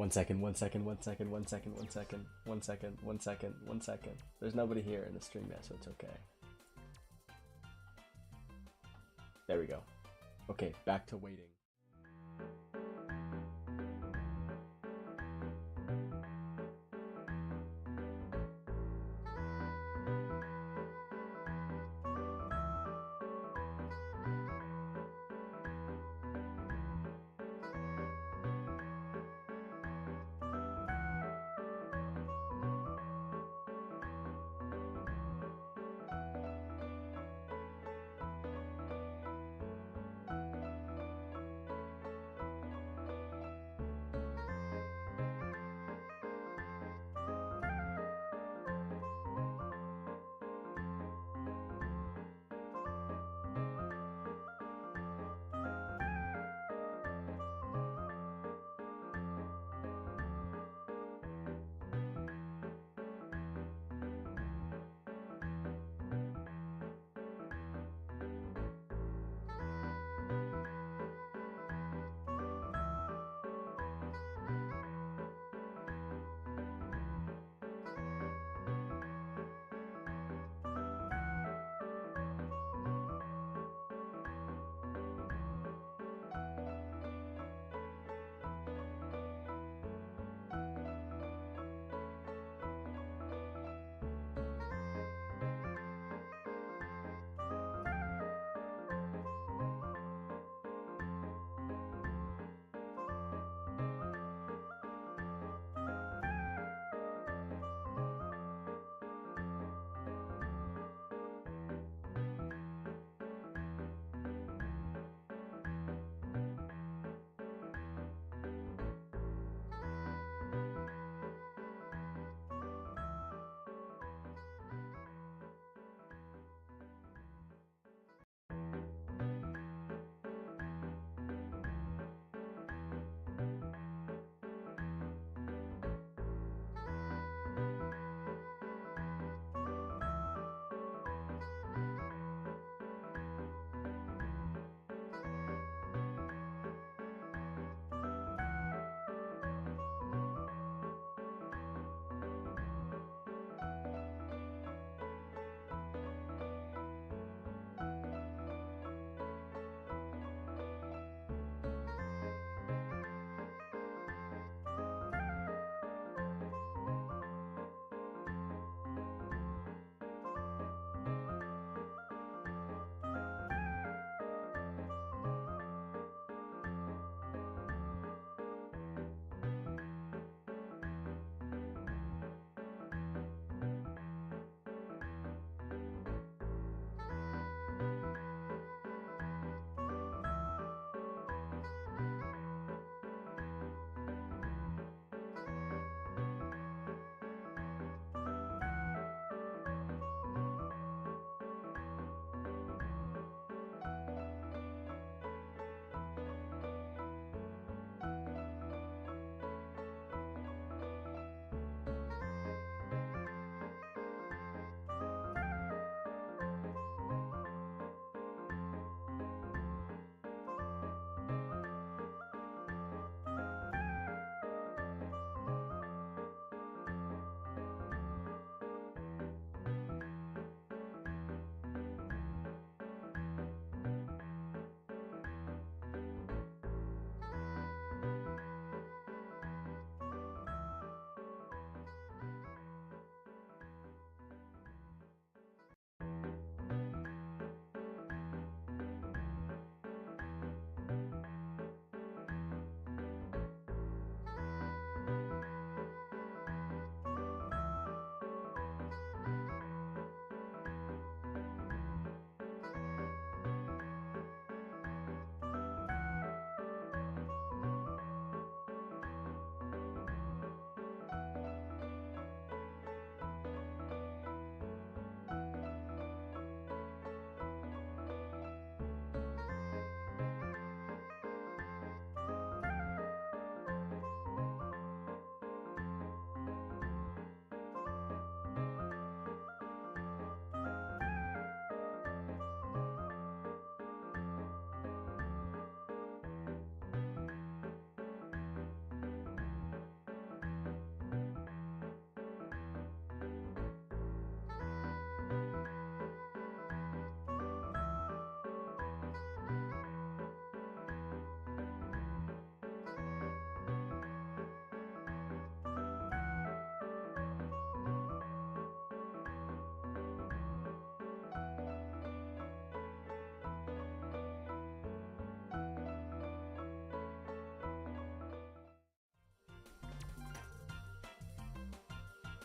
1 second, 1 second, 1 second, 1 second, 1 second, 1 second, 1 second, 1 second. There's nobody here in the stream yet, so it's okay. There we go. Okay, back to waiting.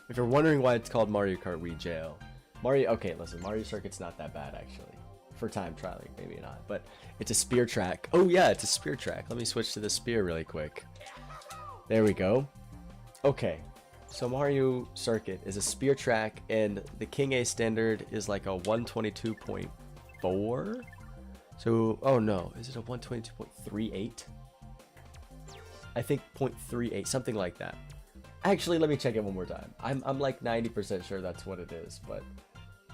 If you're wondering why it's called Mario Kart Wii Jail, okay, listen, Mario Circuit's not that bad actually. For time trialing, maybe not, but it's a spear track. Oh yeah, it's a spear track. Let me switch to the spear really quick. There we go. Okay, so Mario Circuit is a spear track, and the King A standard is like a 122.4. So, oh no, is it a 122.38? I think 0.38, something like that. Actually, let me check it one more time. I'm like 90% sure that's what it is, but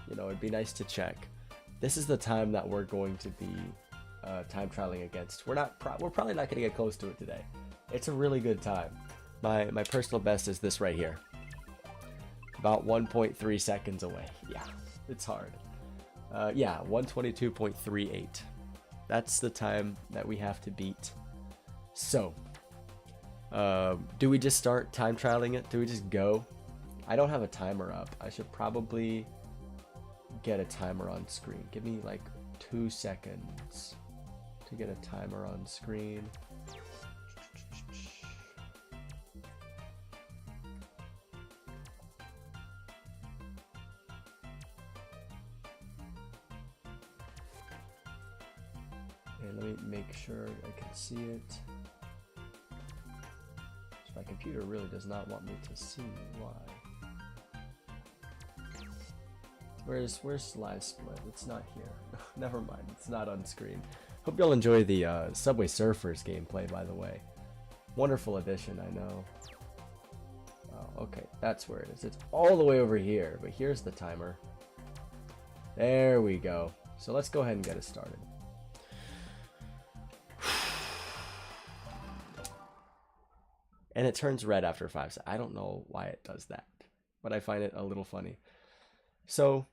you know, it'd be nice to check. This is the time that we're going to be time trialing against. We're probably not going to get close to it today. It's a really good time. My personal best is this right here. About 1.3 seconds away. Yeah, it's hard. Yeah, 122.38. That's the time that we have to beat. So, do we just start time trialing it? Do we just go? I don't have a timer up. I should probably get a timer on screen. Give me like 2 seconds to get a timer on screen. And let me make sure I can see it. My computer really does not want me to see. Why? Where's live split? It's not here. Never mind, it's not on screen. Hope y'all enjoy the Subway Surfers gameplay, by the way. Wonderful addition, I know. Oh, okay, that's where it is. It's all the way over here, but here's the timer. There we go. So let's go ahead and get it started. And it turns red after 5 seconds. I don't know why it does that, but I find it a little funny. So,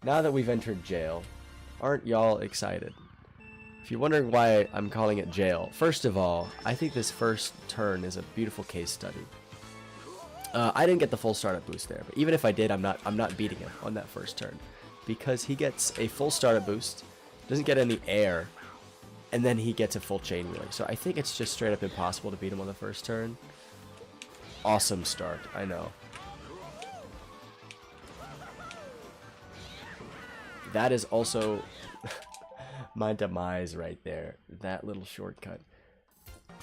now that we've entered jail, aren't y'all excited? If you're wondering why I'm calling it jail, first of all, I think this first turn is a beautiful case study. I didn't get the full startup boost there, but even if I did, I'm not beating him on that first turn, because he gets a full startup boost, doesn't get any air, and then he gets a full chain wheelie. So I think it's just straight up impossible to beat him on the first turn. Awesome start, I know. That is also my demise right there. That little shortcut.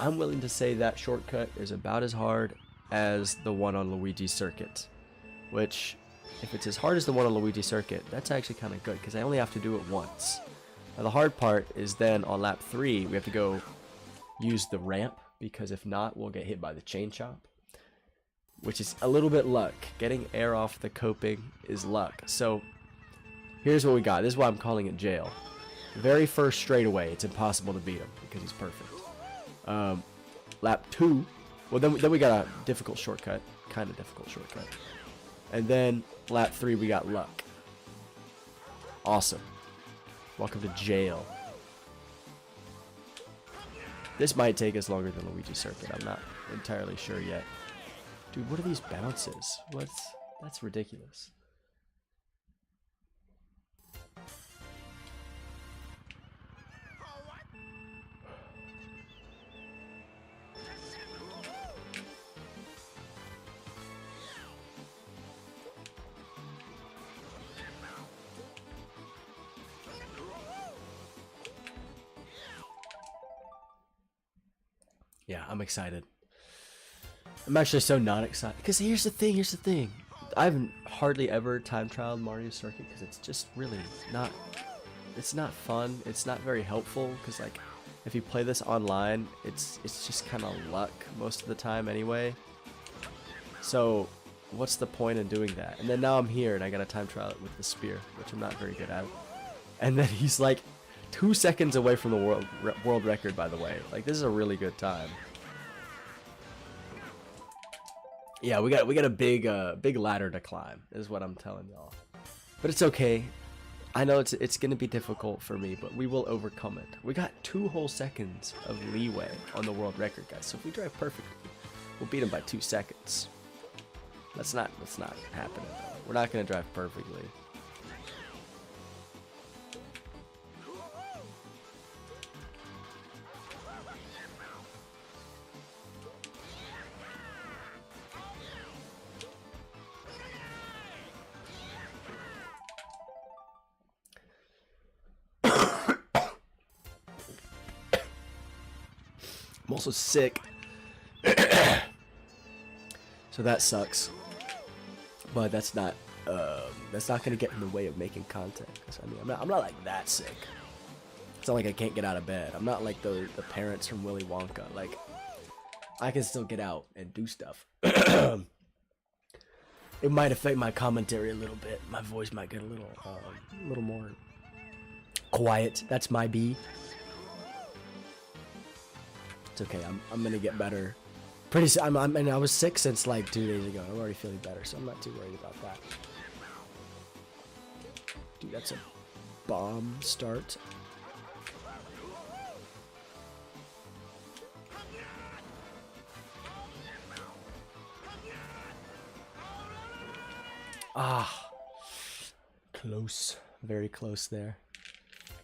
I'm willing to say that shortcut is about as hard as the one on Luigi's Circuit. Which, if it's as hard as the one on Luigi's Circuit, that's actually kind of good, because I only have to do it once. Now the hard part is then on lap 3, we have to go use the ramp, because if not, we'll get hit by the chain chop. Which is a little bit luck. Getting air off the coping is luck. So, here's what we got. This is why I'm calling it jail. The very first straightaway, it's impossible to beat him, because he's perfect. Lap 2, well then we got a difficult shortcut. Kind of difficult shortcut. And then, lap 3, we got luck. Awesome. Welcome to jail. This might take us longer than Luigi's Circuit. I'm not entirely sure yet. Dude, what are these bounces? That's ridiculous. Yeah, I'm excited. I'm actually so not excited, because here's the thing. I've hardly ever time trialed Mario Circuit, because it's just really not, it's not fun, it's not very helpful, because like, if you play this online, it's just kind of luck most of the time anyway. So, what's the point in doing that? And then now I'm here, and I gotta time trial it with the spear, which I'm not very good at. And then he's like 2 seconds away from the world record, by the way. Like, this is a really good time. Yeah, we got a big ladder to climb, is what I'm telling y'all. But it's okay. I know it's gonna be difficult for me, but we will overcome it. We got 2 whole seconds of leeway on the world record, guys. So if we drive perfectly, we'll beat him by 2 seconds. That's not happening. We're not gonna drive perfectly. I'm also sick. So that sucks. But that's not gonna get in the way of making content. 'Cause, I mean, I'm not like that sick. It's not like I can't get out of bed. I'm not like the parents from Willy Wonka. Like, I can still get out and do stuff. It might affect my commentary a little bit. My voice might get a little more quiet. That's my B. It's okay. I'm gonna get better. Pretty soon. I mean, I was sick since like 2 days ago. I'm already feeling better, so I'm not too worried about that. Dude, that's a bomb start. Ah, close, very close there.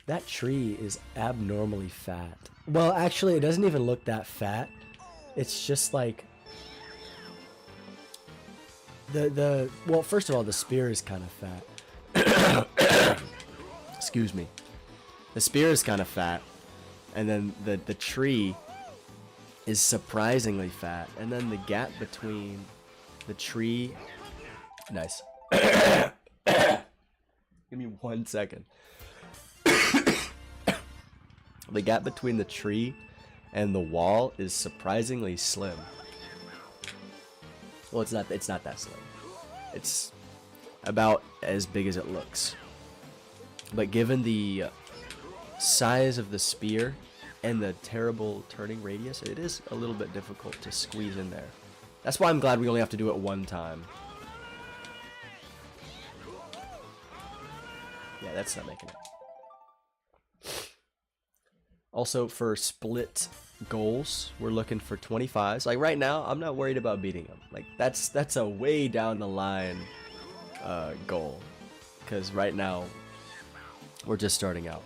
That tree is abnormally fat. Well, actually, it doesn't even look that fat. It's just like well, first of all, the spear is kind of fat. Excuse me. The spear is kind of fat, and then the tree is surprisingly fat, and then the gap between the tree. Nice. Give me 1 second. The gap between the tree and the wall is surprisingly slim. Well, it's not that slim. It's about as big as it looks. But given the size of the spear and the terrible turning radius, it is a little bit difficult to squeeze in there. That's why I'm glad we only have to do it one time. Yeah, that's not making it. Also, for split goals, we're looking for 25s. Like right now, I'm not worried about beating them. Like that's a way down the line goal, because right now we're just starting out.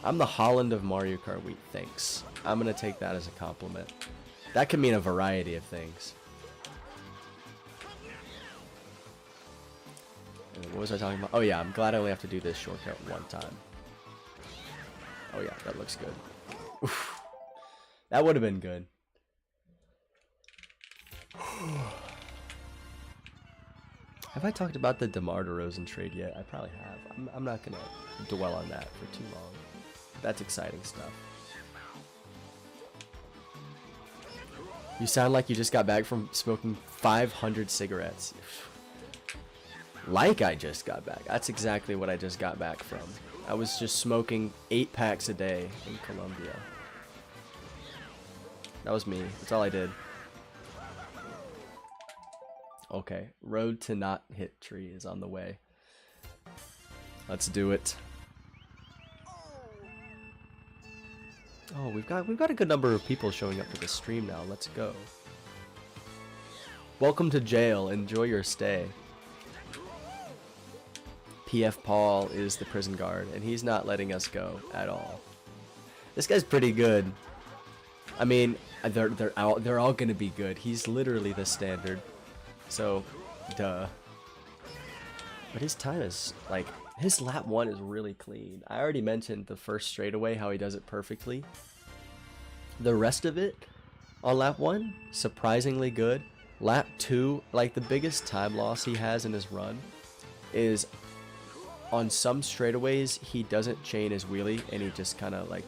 I'm the Holland of Mario Kart Wii. Thanks. I'm gonna take that as a compliment. That could mean a variety of things. And what was I talking about? Oh yeah, I'm glad I only have to do this shortcut one time. Oh yeah, that looks good. Oof. That would have been good. Have I talked about the DeMar DeRozan trade yet? I probably have. I'm not gonna dwell on that for too long. That's exciting stuff. You sound like you just got back from smoking 500 cigarettes. Like I just got back. That's exactly what I just got back from. I was just smoking 8 packs a day in Colombia. That was me. That's all I did. Okay, road to not hit tree is on the way. Let's do it. Oh, we've got a good number of people showing up to the stream now. Let's go. Welcome to jail. Enjoy your stay. PF Paul is the prison guard, and he's not letting us go at all. This guy's pretty good. I mean, they're all gonna be good. He's literally the standard. So, duh. But his time is, like, his lap 1 is really clean. I already mentioned the first straightaway, how he does it perfectly. The rest of it, on lap 1, surprisingly good. Lap 2, like, the biggest time loss he has in his run is on some straightaways, he doesn't chain his wheelie, and he just kind of, like,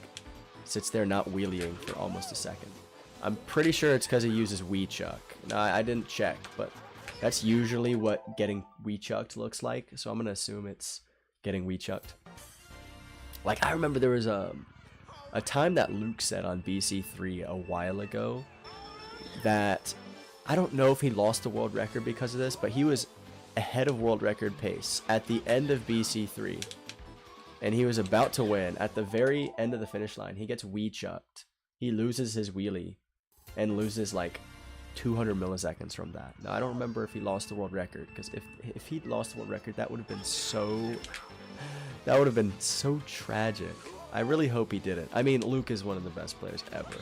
sits there not wheeling for almost a second. I'm pretty sure it's because he uses Wii Chuck. Now, I didn't check, but that's usually what getting Wii Chucked looks like, so I'm going to assume it's getting Wii Chucked. Like, I remember there was a time that Luke said on BC3 a while ago that I don't know if he lost the world record because of this, but he was ahead of world record pace at the end of BC3, and he was about to win. At the very end of the finish line, he gets Wii Chucked. He loses his wheelie and loses like 200 milliseconds from that. Now, I don't remember if he lost the world record, because if he'd lost the world record, that would have been so tragic. I really hope he didn't. I mean, Luke is one of the best players ever.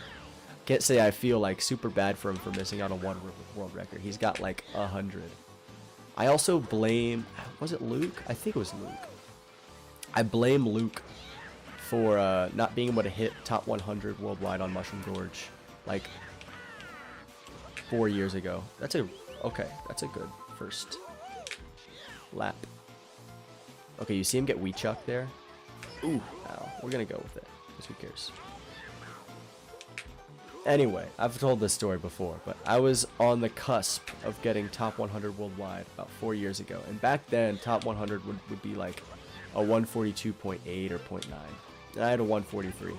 Can't say I feel like super bad for him for missing out on one world record. He's got like 100. I also blame, was it Luke? I think it was Luke. I blame Luke for not being able to hit top 100 worldwide on Mushroom Gorge, like 4 years ago. That's a good first lap. Okay, you see him get Wii Chuck there? Ooh, ow. We're gonna go with it, because who cares? Anyway, I've told this story before, but I was on the cusp of getting top 100 worldwide about 4 years ago. And back then, top 100 would be like a 142.8 or .9. And I had a 143.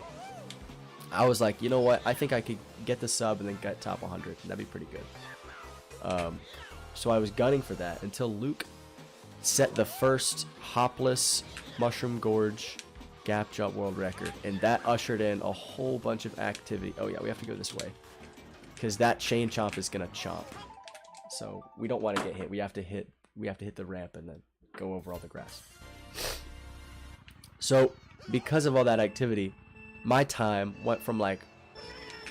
I was like, you know what? I think I could get the sub and then get top 100. That'd be pretty good. So I was gunning for that until Luke set the first hopless Mushroom Gorge gap jump world record, and that ushered in a whole bunch of activity. Oh yeah, we have to go this way because that chain chomp is gonna chomp, so we don't want to get hit. We have to hit the ramp and then go over all the grass. So because of all that activity, my time went from like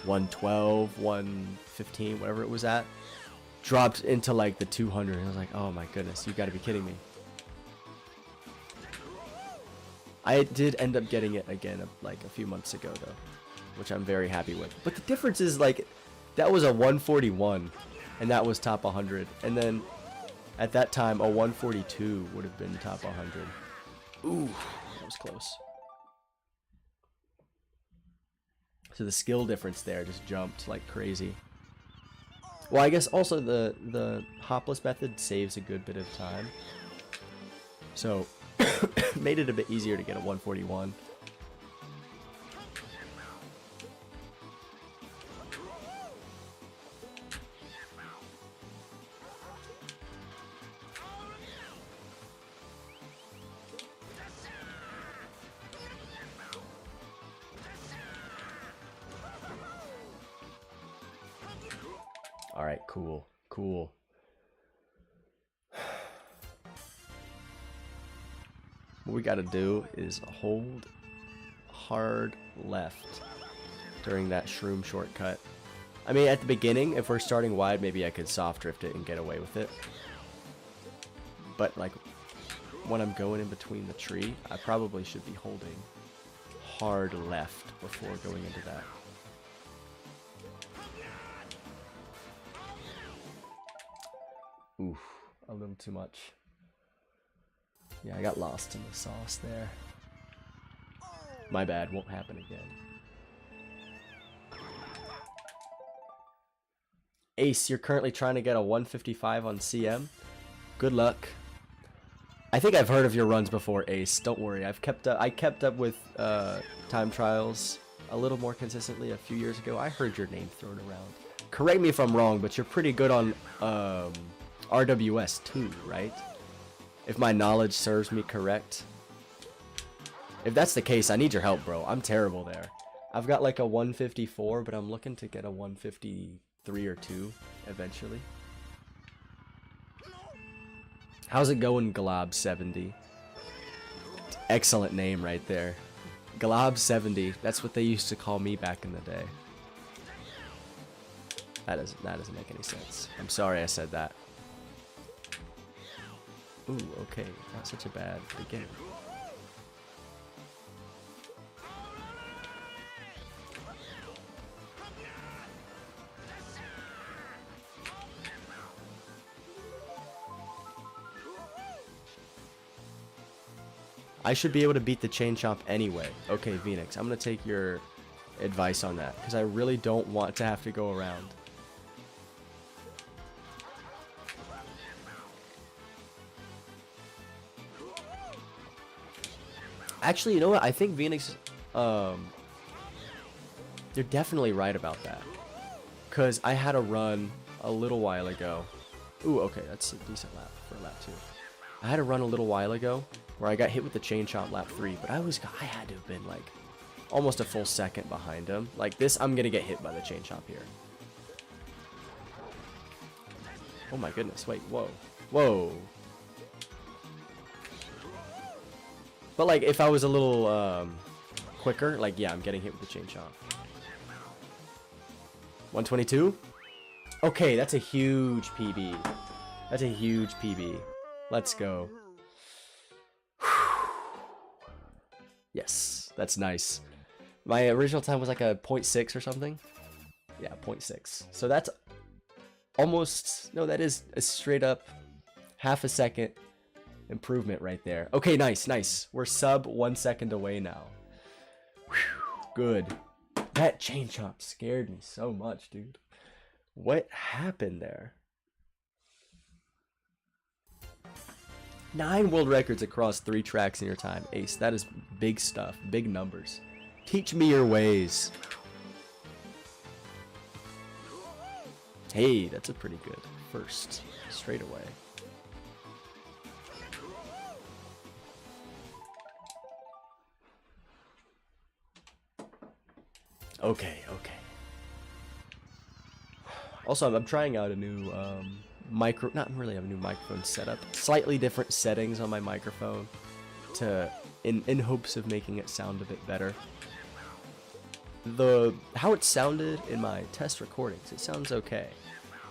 112, 115, whatever it was at, dropped into like the 200. I was like, oh my goodness, you gotta be kidding me. I did end up getting it again like a few months ago though, which I'm very happy with. But the difference is like, that was a 141 and that was top 100. And then at that time, a 142 would have been top 100. Ooh, that was close. So the skill difference there just jumped like crazy. Well, I guess also the hopless method saves a good bit of time. So made it a bit easier to get a 141. All right, cool, cool. What we gotta do is hold hard left during that shroom shortcut. I mean, at the beginning, if we're starting wide, maybe I could soft drift it and get away with it. But like, when I'm going in between the tree, I probably should be holding hard left before going into that. Oof, a little too much. Yeah, I got lost in the sauce there. My bad, won't happen again. Ace, you're currently trying to get a 155 on CM. Good luck. I think I've heard of your runs before, Ace. Don't worry, I kept up with time trials a little more consistently a few years ago. I heard your name thrown around. Correct me if I'm wrong, but you're pretty good on RWS too, right? If my knowledge serves me correct. If that's the case, I need your help, bro. I'm terrible there. I've got like a 154, but I'm looking to get a 153 or 2 eventually. How's it going, Glob70? Excellent name right there. Glob70. That's what they used to call me back in the day. That doesn't make any sense. I'm sorry I said that. Ooh, okay. Not such a bad beginning. I should be able to beat the chain chomp anyway. Okay, Phoenix, I'm gonna take your advice on that because I really don't want to have to go around. Actually, you know what? I think Phoenix, you're definitely right about that. Because I had a run a little while ago. Ooh, okay, that's a decent lap for lap 2. I had a run a little while ago where I got hit with the chain chomp lap 3, but I had to have been like almost a full second behind him. Like this, I'm gonna get hit by the chain chomp here. Oh my goodness, wait, whoa. Whoa. But like, if I was a little quicker, like, yeah, I'm getting hit with the chain chomp. 122? Okay, that's a huge PB. That's a huge PB. Let's go. Yes, that's nice. My original time was like a 0.6 or something. Yeah, 0.6. So that's almost, no, that is a straight up half a second improvement right there. Okay, nice, nice. We're sub 1 second away now. Whew, good. That chain chomp scared me so much, dude. What happened there? 9 world records across 3 tracks in your time. Ace, that is big stuff. Big numbers. Teach me your ways. Hey, that's a pretty good first. Straight away. Okay, okay. Also, I'm trying out a new not really a new microphone setup. Slightly different settings on my microphone to in hopes of making it sound a bit better. How it sounded in my test recordings, it sounds okay.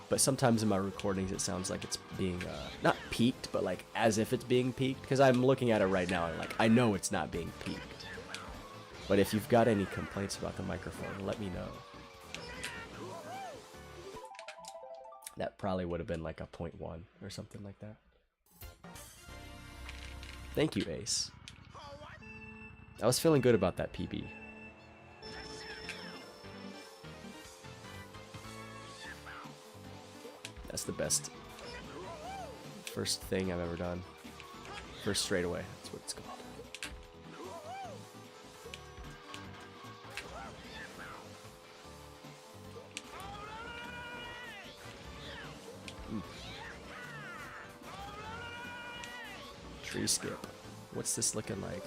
But sometimes in my recordings it sounds like it's being not peaked, but like as if it's being peaked, because I'm looking at it right now and like I know it's not being peaked. But if you've got any complaints about the microphone, let me know. That probably would have been like a 0.1 or something like that. Thank you, Ace. I was feeling good about that PB. That's the best first thing I've ever done. First straightaway, that's what it's called. Tree skip. What's this looking like?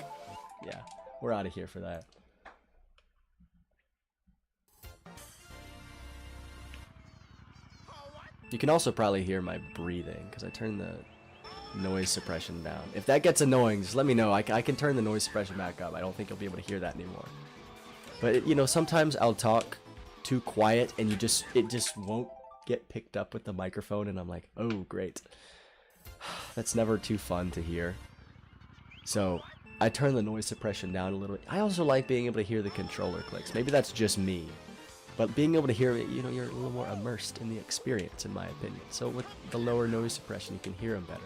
Yeah, we're out of here for that. You can also probably hear my breathing because I turned the noise suppression down. If that gets annoying, just let me know. I can turn the noise suppression back up. I don't think you'll be able to hear that anymore. But you know, sometimes I'll talk too quiet and it just won't get picked up with the microphone, and I'm like, oh great. That's never too fun to hear. So I turn the noise suppression down a little bit. I also like being able to hear the controller clicks. Maybe that's just me. But being able to hear it, you know, you're a little more immersed in the experience, in my opinion. So with the lower noise suppression, you can hear them better.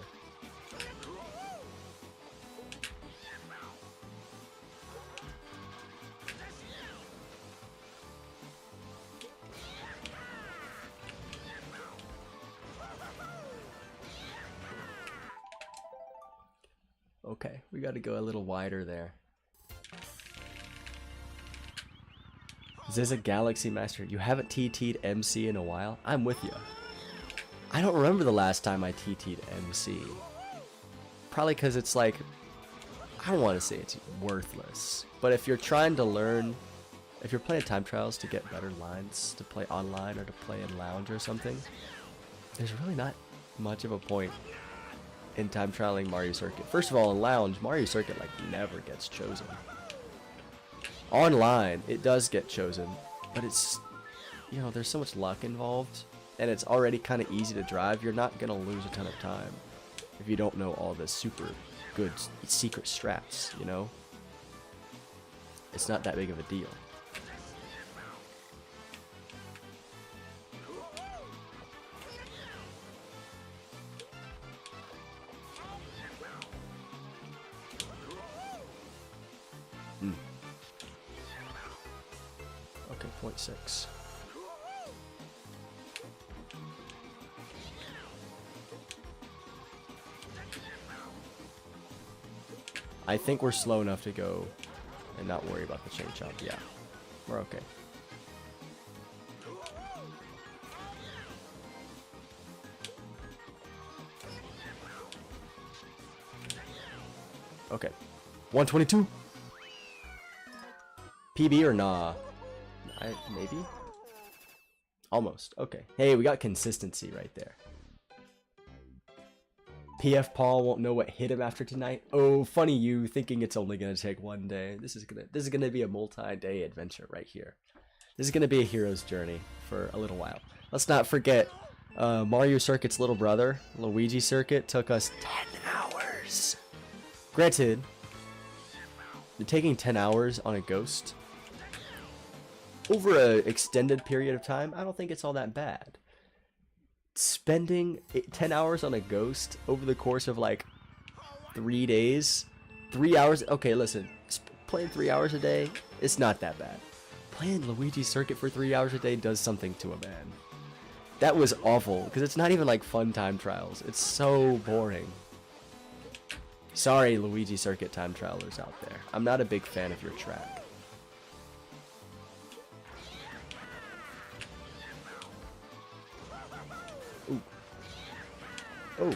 Okay, we got to go a little wider there. Is this a Galaxy Master? You haven't TT'd MC in a while? I'm with you. I don't remember the last time I TT'd MC. Probably because it's like, I don't want to say it's worthless, but if you're trying to learn, if you're playing time trials to get better lines, to play online or to play in lounge or something, there's really not much of a point in time trialing Mario Circuit. First of all, in lounge, Mario Circuit like never gets chosen. Online, it does get chosen, but it's, you know, there's so much luck involved, and it's already kind of easy to drive. You're not gonna lose a ton of time if you don't know all the super good secret strats, you know? It's not that big of a deal. Okay, 0.6. I think we're slow enough to go and not worry about the chain chomp. Yeah, we're okay. Okay, 122. PB or nah? Maybe? Almost. Okay. Hey, we got consistency right there. PF Paul won't know what hit him after tonight. Oh, funny you thinking it's only gonna take one day. This is gonna be a multi-day adventure right here. This is gonna be a hero's journey for a little while. Let's not forget Mario Circuit's little brother, Luigi Circuit, took us 10 hours. Granted, taking 10 hours on a ghost over an extended period of time, I don't think it's all that bad. Spending 10 hours on a ghost over the course of like 3 days, 3 hours. Okay, listen, playing 3 hours a day, it's not that bad. Playing Luigi's Circuit for 3 hours a day does something to a man. That was awful, because it's not even like fun time trials. It's so boring. Sorry, Luigi Circuit time trialers out there. I'm not a big fan of your track. Ooh. Oh.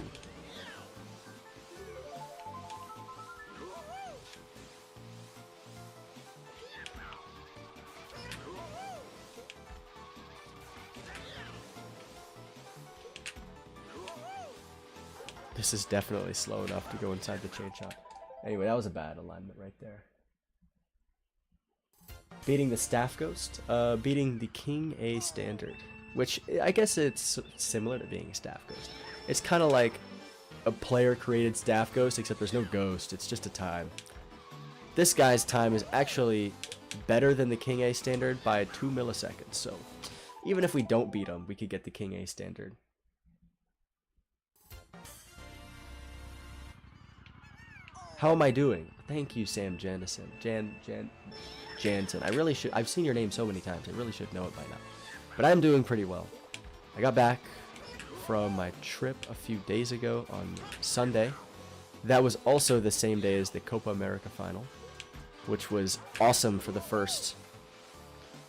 This is definitely slow enough to go inside the chain shot. Anyway, that was a bad alignment right there. Beating the Staff Ghost, beating the King A standard, which I guess it's similar to being a Staff Ghost. It's kind of like a player-created Staff Ghost, except there's no ghost, it's just a time. This guy's time is actually better than the King A standard by 2 milliseconds, so even if we don't beat him, we could get the King A standard. How am I doing? Thank you, Sam Janison. Jansen. I really should. I've seen your name so many times. I really should know it by now. But I'm doing pretty well. I got back from my trip a few days ago on Sunday. That was also the same day as the Copa America final, which was awesome for the first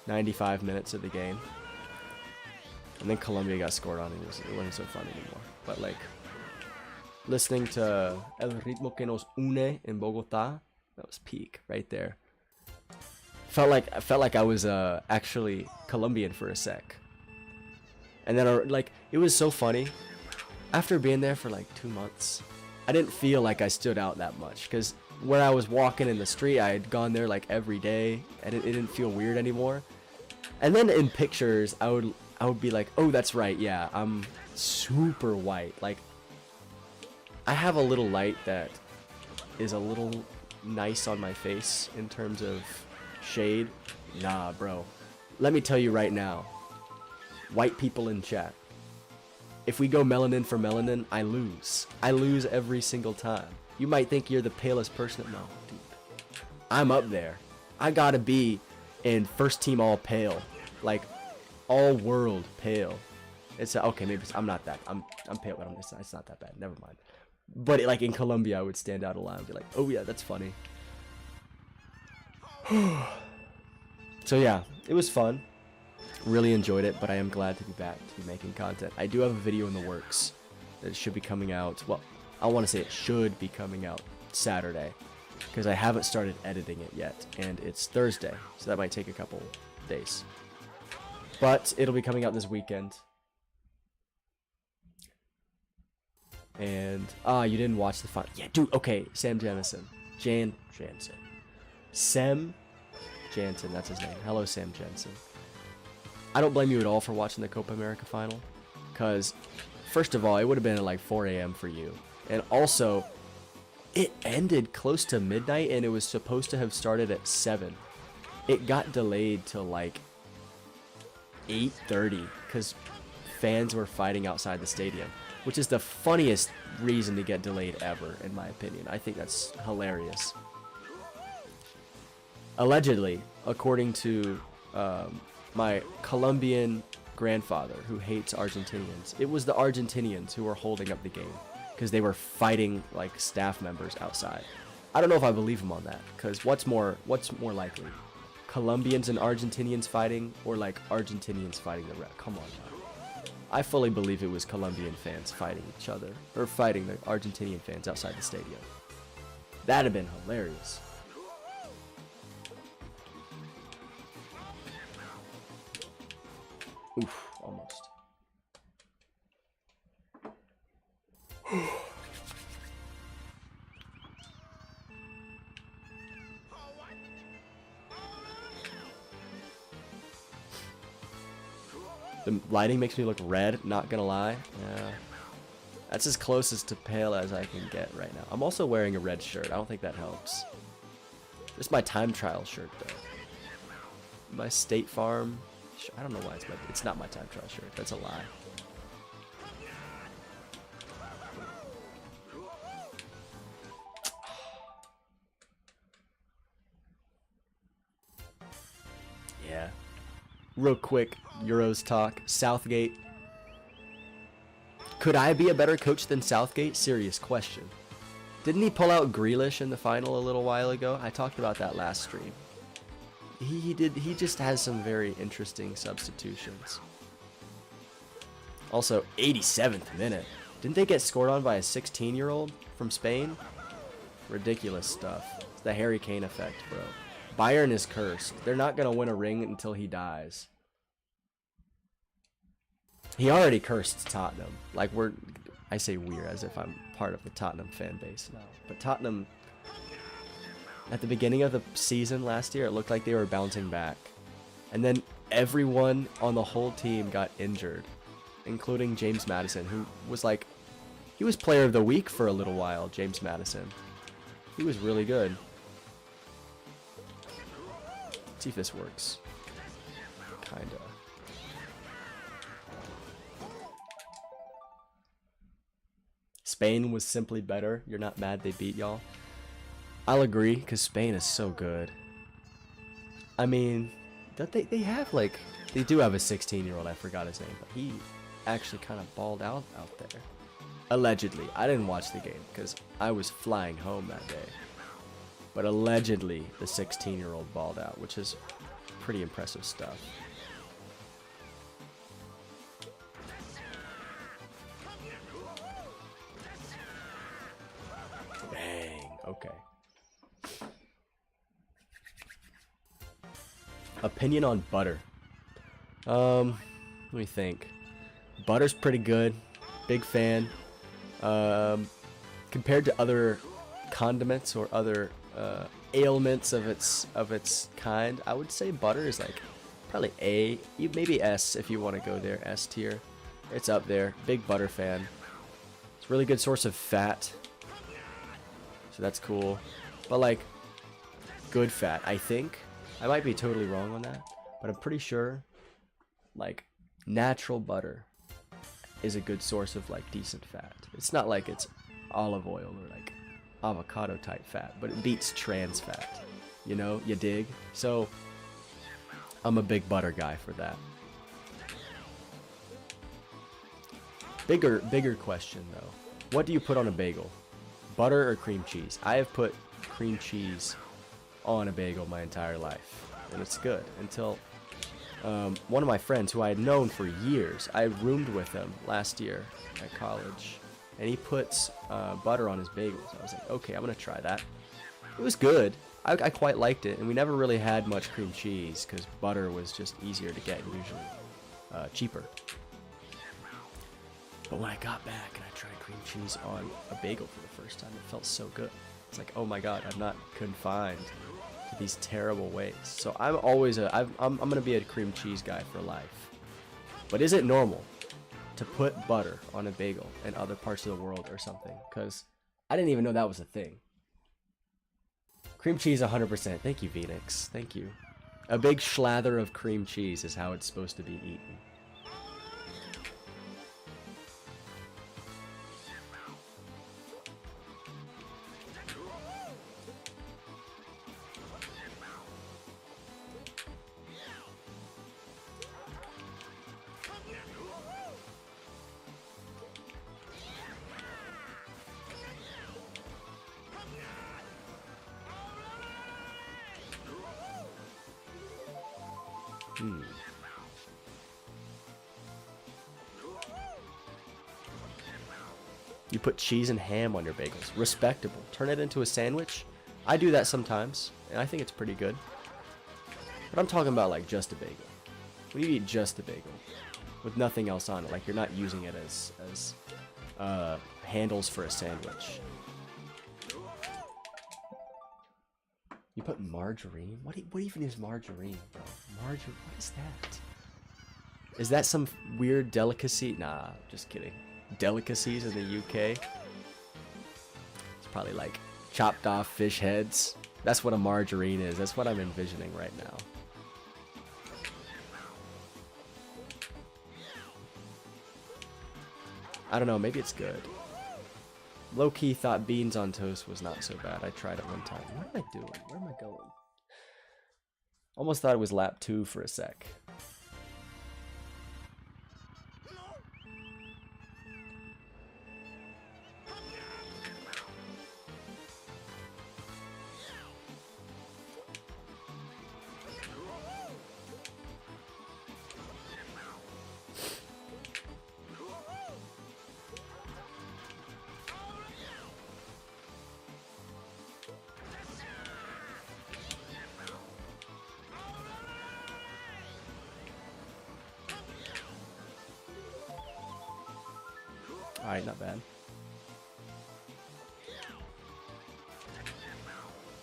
95 minutes of the game. And then Colombia got scored on, and it wasn't so fun anymore. But like, listening to El Ritmo Que Nos Une in Bogotá, that was peak right there. I felt like I was actually Colombian for a sec. And then like, it was so funny. After being there for like 2 months, I didn't feel like I stood out that much, because where I was walking in the street, I had gone there like every day, and it didn't feel weird anymore. And then in pictures, I would be like, oh, that's right, yeah, I'm super white. Like, I have a little light that is a little nice on my face in terms of shade. Nah, bro. Let me tell you right now. White people in chat. If we go melanin for melanin, I lose. I lose every single time. You might think you're the palest person. No, dude. I'm up there. I gotta be in first team all pale. Like, all world pale. It's okay, maybe I'm not that. I'm pale, but it's not that bad. Never mind. But like in Colombia, I would stand out a lot and be like, oh yeah, that's funny. So yeah, it was fun. Really enjoyed it, but I am glad to be back to be making content. I do have a video in the works that should be coming out. Well, I want to say it should be coming out Saturday, because I haven't started editing it yet, and it's Thursday, so that might take a couple days. But it'll be coming out this weekend. And you didn't watch the final. Yeah, dude. Okay, Sam Jansen. Jansen. Sam Jansen. That's his name. Hello, Sam Jansen. I don't blame you at all for watching the Copa America final, because first of all, it would have been at like 4 a.m. for you, and also it ended close to midnight, and it was supposed to have started at 7. It got delayed till like 8:30 because fans were fighting outside the stadium, which is the funniest reason to get delayed ever, in my opinion. I think that's hilarious. Allegedly, according to my Colombian grandfather, who hates Argentinians, it was the Argentinians who were holding up the game because they were fighting like staff members outside. I don't know if I believe him on that, because what's more likely? Colombians and Argentinians fighting, or like Argentinians fighting the ref? Come on now. I fully believe it was Colombian fans fighting each other, or fighting the Argentinian fans outside the stadium. That'd have been hilarious. Oof, almost. The lighting makes me look red, not gonna lie. Yeah. That's as close as to pale as I can get right now. I'm also wearing a red shirt. I don't think that helps. This is my time trial shirt, though. My State Farm. I don't know why it's not my time trial shirt. That's a lie. Yeah. Real quick, Euros talk. Southgate. Could I be a better coach than Southgate? Serious question. Didn't he pull out Grealish in the final a little while ago? I talked about that last stream. He did. He just has some very interesting substitutions. Also, 87th minute. Didn't they get scored on by a 16-year-old from Spain? Ridiculous stuff. It's the Harry Kane effect, bro. Bayern is cursed. They're not going to win a ring until he dies. He already cursed Tottenham. Like, I say we're as if I'm part of the Tottenham fan base now. But Tottenham, at the beginning of the season last year, it looked like they were bouncing back. And then everyone on the whole team got injured, including James Maddison, who was like, he was player of the week for a little while, James Maddison. He was really good. Let's see if this works. Kinda. Spain was simply better. You're not mad they beat y'all? I'll agree, because Spain is so good. I mean, they have like, they do have a 16-year-old, I forgot his name, but he actually kind of balled out there. Allegedly. I didn't watch the game, because I was flying home that day. But allegedly, the 16-year-old balled out, which is pretty impressive stuff. Dang, okay. Opinion on butter. Let me think. Butter's pretty good. Big fan. Compared to other condiments or other ailments of its kind, I would say butter is like probably A, maybe S if you want to go there, S tier. It's up there. Big butter fan. It's a really good source of fat, so that's cool. But like good fat, I think. I might be totally wrong on that, but I'm pretty sure like natural butter is a good source of like decent fat. It's not like it's olive oil or like avocado type fat, but it beats trans fat. You know, you dig? So I'm a big butter guy for that. Bigger question though. What do you put on a bagel? Butter or cream cheese? I have put cream cheese on a bagel my entire life, and it's good until one of my friends who I had known for years, I roomed with him last year at college, and he puts butter on his bagels. I was like, okay, I'm gonna try that. It was good. I quite liked it, and we never really had much cream cheese because butter was just easier to get and usually cheaper. But when I got back and I tried cream cheese on a bagel for the first time, it felt so good. It's like, oh my god, I'm not confined to these terrible ways. So I'm always I'm gonna be a cream cheese guy for life. But is it normal to put butter on a bagel in other parts of the world or something? Because I didn't even know that was a thing. Cream cheese 100%. Thank you, Phoenix. Thank you. A big slather of cream cheese is how it's supposed to be eaten. You put cheese and ham on your bagels. Respectable. Turn it into a sandwich. I do that sometimes, and I think it's pretty good. But I'm talking about like just a bagel. When you eat just a bagel with nothing else on it, like you're not using it as handles for a sandwich. You put margarine? What even is margarine, bro? What is that? Is that some weird delicacy? Nah, just kidding. Delicacies in the UK? It's probably like chopped off fish heads That's what a margarine is. That's what I'm envisioning right now. I don't know, maybe it's good. Low-key thought beans on toast was not so bad. I tried it one time. What am I doing? Where am I going? Almost thought it was lap 2 for a sec. Alright, not bad.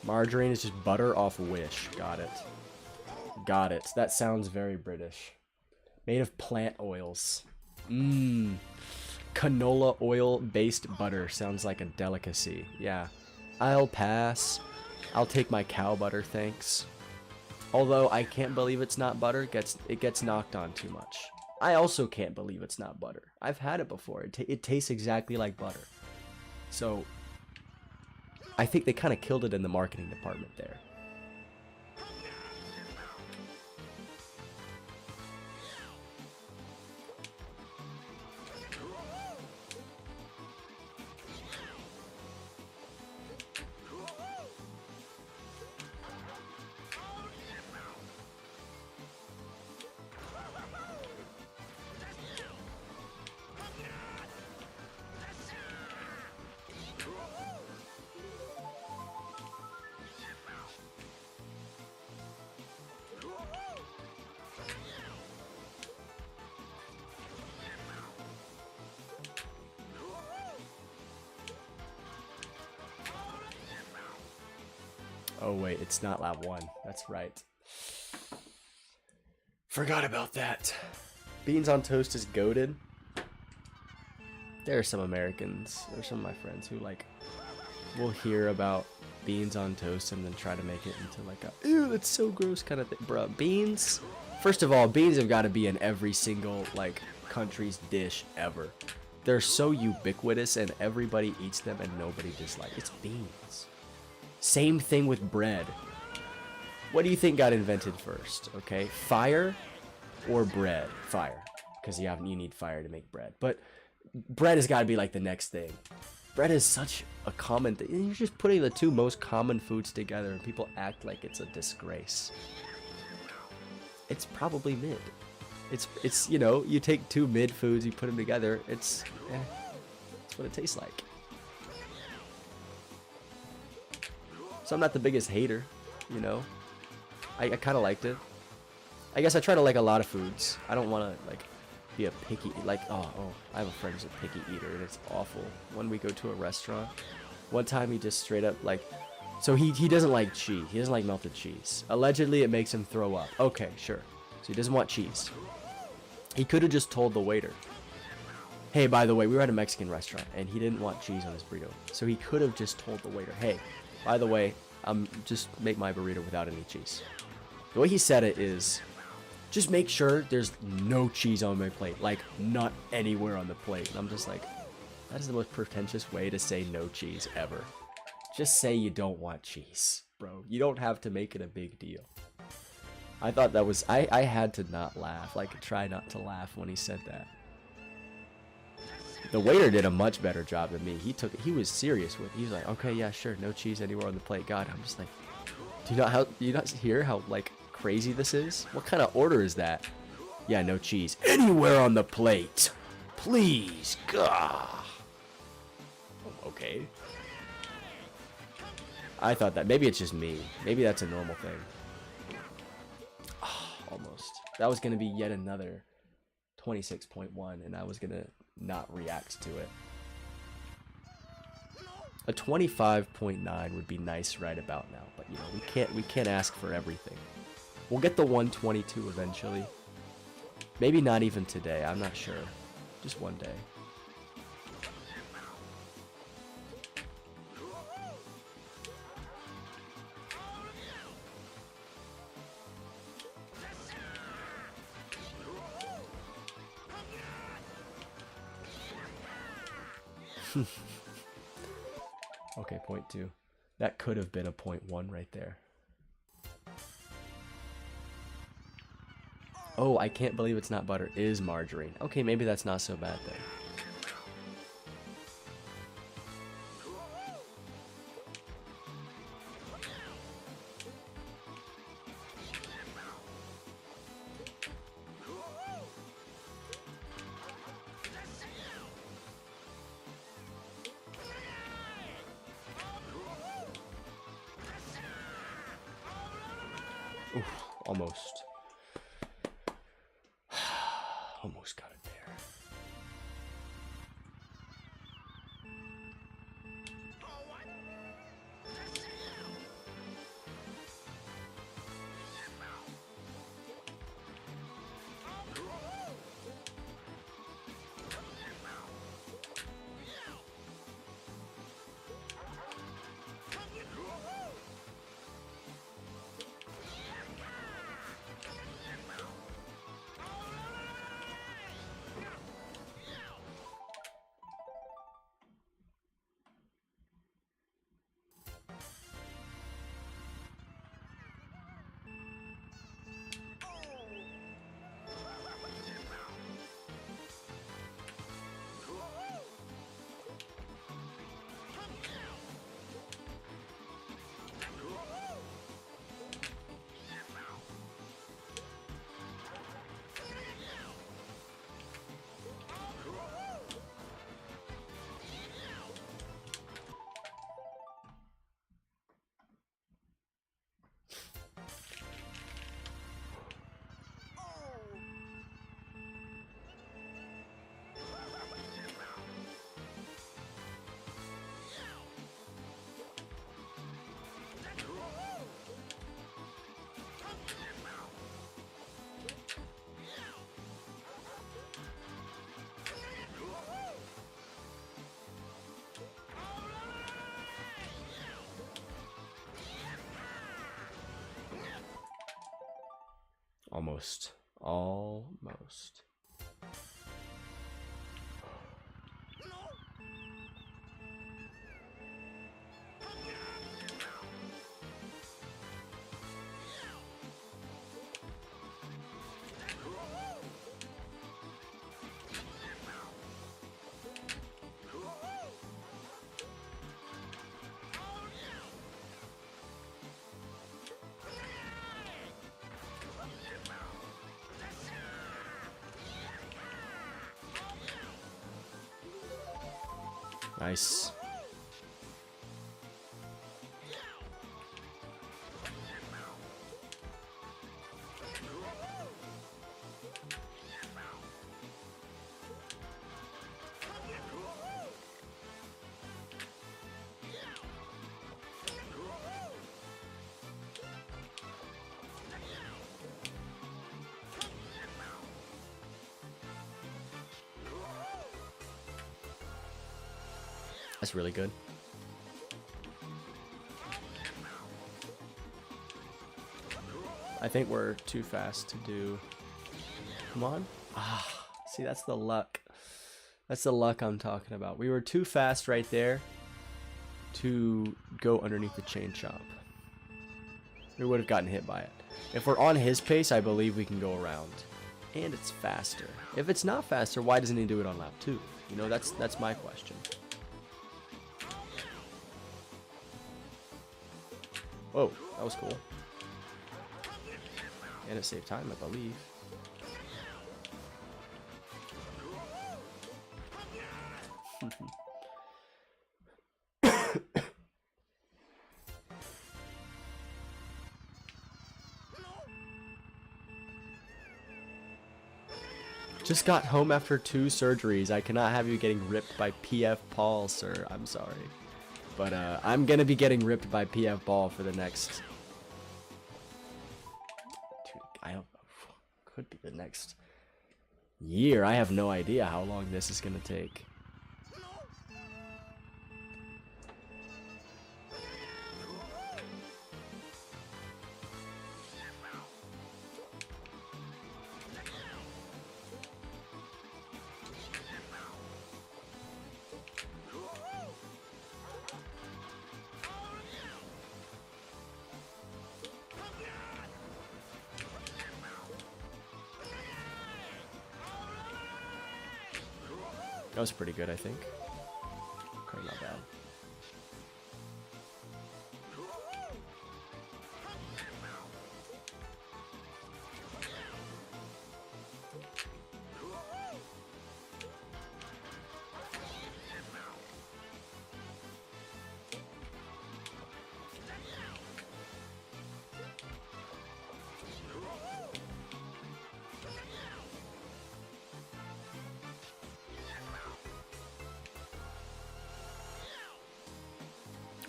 Margarine is just butter off Wish. Got it. Got it. That sounds very British. Made of plant oils. Mmm. Canola oil based butter. Sounds like a delicacy. Yeah. I'll pass. I'll take my cow butter, thanks. Although I can't believe it's not butter. It gets knocked on too much. I also can't believe it's not butter. I've had it before. It tastes exactly like butter. So, I think they kind of killed it in the marketing department there. Oh wait, it's not lap 1. That's right. Forgot about that. Beans on toast is goated. There are some Americans, or some of my friends who like will hear about beans on toast and then try to make it into like a ew, that's so gross kind of thing. Bruh, beans? First of all, beans have got to be in every single like country's dish ever. They're so ubiquitous and everybody eats them and nobody dislikes. It's beans. Same thing with bread. What do you think got invented first? Okay, fire or bread? Fire, because you need fire to make bread. But bread has got to be like the next thing. Bread is such a common thing. You're just putting the two most common foods together, and people act like it's a disgrace. It's probably mid. It's you know, you take two mid foods, you put them together. It's what it tastes like. So I'm not the biggest hater, you know. I kind of liked it. I guess I try to like a lot of foods. I don't want to like be a picky like oh I have a friend who's a picky eater and it's awful. When we go to a restaurant, one time he just straight up like, so he doesn't like cheese. He doesn't like melted cheese. Allegedly it makes him throw up. Okay, sure. So he doesn't want cheese. He could have just told the waiter, hey, by the way, we were at a Mexican restaurant and he didn't want cheese on his burrito. So he could have just told the waiter, hey, by the way, just make my burrito without any cheese. The way he said it is, just make sure there's no cheese on my plate. Like, not anywhere on the plate. And I'm just like, that is the most pretentious way to say no cheese ever. Just say you don't want cheese, bro. You don't have to make it a big deal. I thought that was, I had to not laugh. Like, try not to laugh when he said that. The waiter did a much better job than me. He was serious with it. He was like, okay, yeah, sure, no cheese anywhere on the plate. God, I'm just like, do you not hear how like crazy this is? What kind of order is that? Yeah, no cheese anywhere on the plate, please. God. Okay. I thought that maybe it's just me. Maybe that's a normal thing. Oh, almost. That was gonna be yet another 26.1, and I was gonna not react to it. A 25.9 would be nice right about now, but you know, we can't ask for everything. We'll get the 122 eventually. Maybe not even today, I'm not sure. Just one day. Okay, 0.2. That could have been a 0.1 right there. Oh, I can't believe it's not butter. It is margarine. Okay, maybe that's not so bad then. Oof, almost. Almost got it there. Almost. Almost. Nice. That's really good. I think we're too fast to do. Come on. Ah, see, that's the luck. That's the luck I'm talking about. We were too fast right there to go underneath the chain chomp. We would have gotten hit by it. If we're on his pace, I believe we can go around. And it's faster. If it's not faster, why doesn't he do it on lap 2? You know, that's my question. Whoa, that was cool. And it saved time, I believe. Just got home after 2 surgeries. I cannot have you getting ripped by PF Paul, sir. I'm sorry. But I'm going to be getting ripped by PF Ball for the next... Dude, could be the next year. I have no idea how long this is going to take. That was pretty good, I think. Okay, not bad.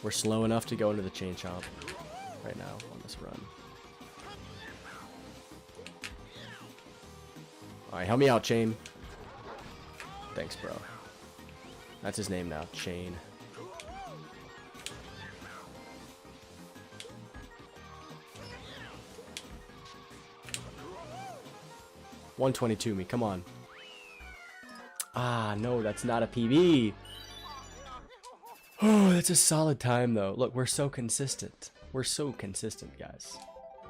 We're slow enough to go into the chain chomp right now on this run. Alright, help me out, Chain. Thanks, bro. That's his name now, Chain. $122 me, come on. Ah, no, that's not a PB. Oh, that's a solid time, though. Look, we're so consistent. We're so consistent, guys.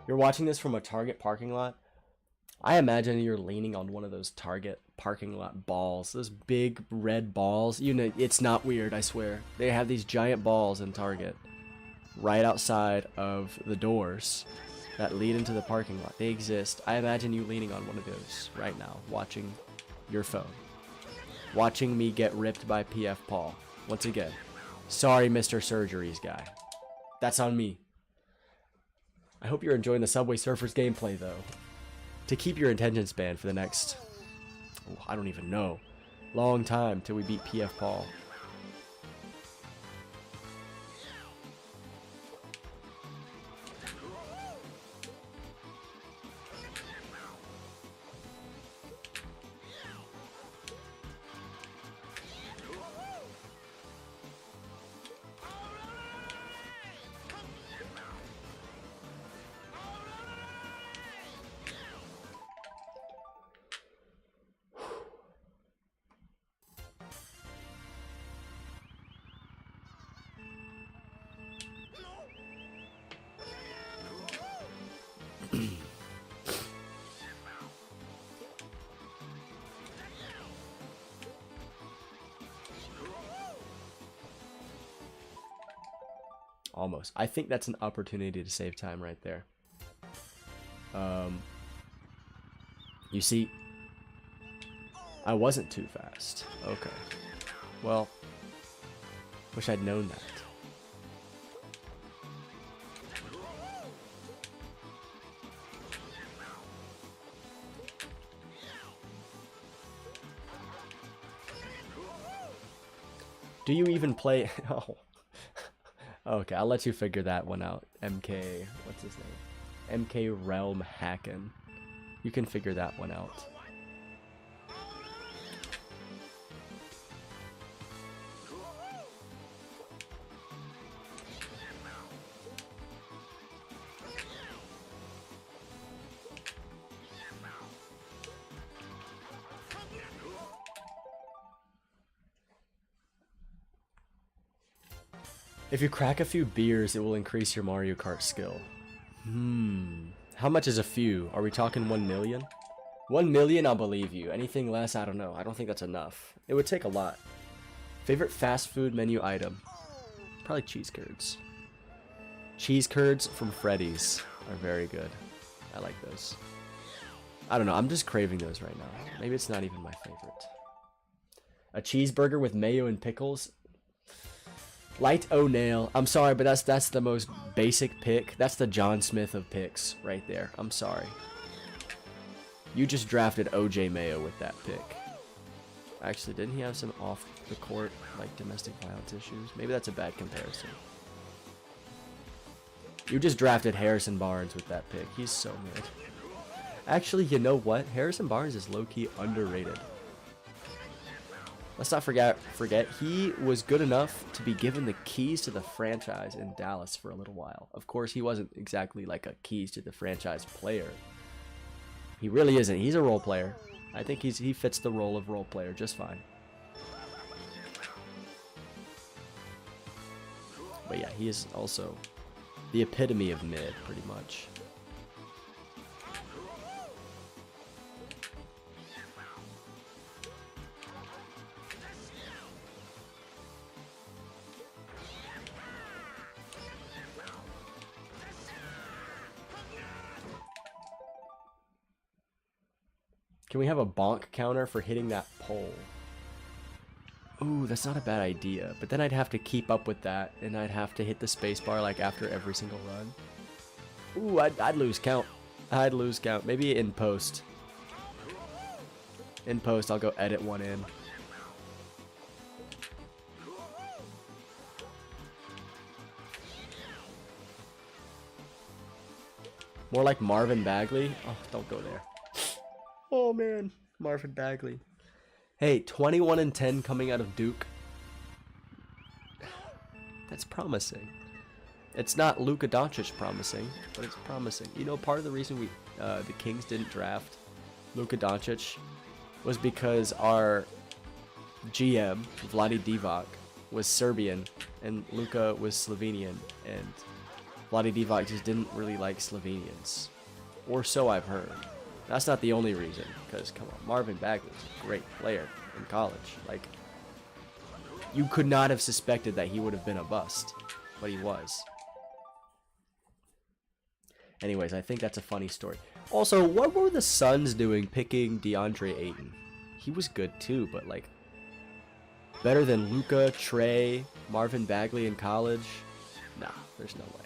You're watching this from a Target parking lot. I imagine you're leaning on one of those Target parking lot balls. Those big red balls. You know, it's not weird, I swear. They have these giant balls in Target right outside of the doors that lead into the parking lot. They exist. I imagine you leaning on one of those right now, watching your phone. Watching me get ripped by PF Paul. Once again. Sorry, Mr. Surgeries guy. That's on me. I hope you're enjoying the Subway Surfers gameplay, though. To keep your attention span for the next... oh, I don't even know. Long time till we beat PF Paul. Almost. I think that's an opportunity to save time right there. You see, I wasn't too fast. Okay. Well, wish I'd known that. Do you even play? Oh. Okay, I'll let you figure that one out. MK, what's his name? MK Realm Hackin'. You can figure that one out. If you crack a few beers, it will increase your Mario Kart skill. How much is a few? Are we talking 1 million? 1 million, I'll believe you. Anything less, I don't know. I don't think that's enough. It would take a lot. Favorite fast food menu item? Probably cheese curds. Cheese curds from Freddy's are very good. I like those. I don't know. I'm just craving those right now. Maybe it's not even my favorite. A cheeseburger with mayo and pickles? Light O'Nail. I'm sorry, but that's the most basic pick. That's the John Smith of picks right there. I'm sorry. You just drafted OJ Mayo with that pick. Actually, didn't he have some off the court, like, domestic violence issues? Maybe that's a bad comparison. You just drafted Harrison Barnes with that pick. He's so good. Actually, you know what? Harrison Barnes is low-key underrated. Let's not forget, he was good enough to be given the keys to the franchise in Dallas for a little while. Of course, he wasn't exactly like a keys to the franchise player. He really isn't. He's a role player. I think he fits the role of role player just fine. But yeah, he is also the epitome of mid, pretty much. Can we have a bonk counter for hitting that pole? Ooh, that's not a bad idea. But then I'd have to keep up with that, and I'd have to hit the spacebar like after every single run. Ooh, I'd lose count. I'd lose count. Maybe in post. In post, I'll go edit one in. More like Marvin Bagley. Oh, don't go there. Oh, man. Marvin Bagley. Hey, 21 and 10 coming out of Duke. That's promising. It's not Luka Doncic promising, but it's promising. You know, part of the reason we the Kings didn't draft Luka Doncic was because our GM, Vlade Divac, was Serbian and Luka was Slovenian, and Vlade Divac just didn't really like Slovenians. Or so I've heard. That's not the only reason, because, come on, Marvin Bagley was a great player in college. Like, you could not have suspected that he would have been a bust, but he was. Anyways, I think that's a funny story. Also, what were the Suns doing picking DeAndre Ayton? He was good too, but like, better than Luka, Trey, Marvin Bagley in college? Nah, there's no way.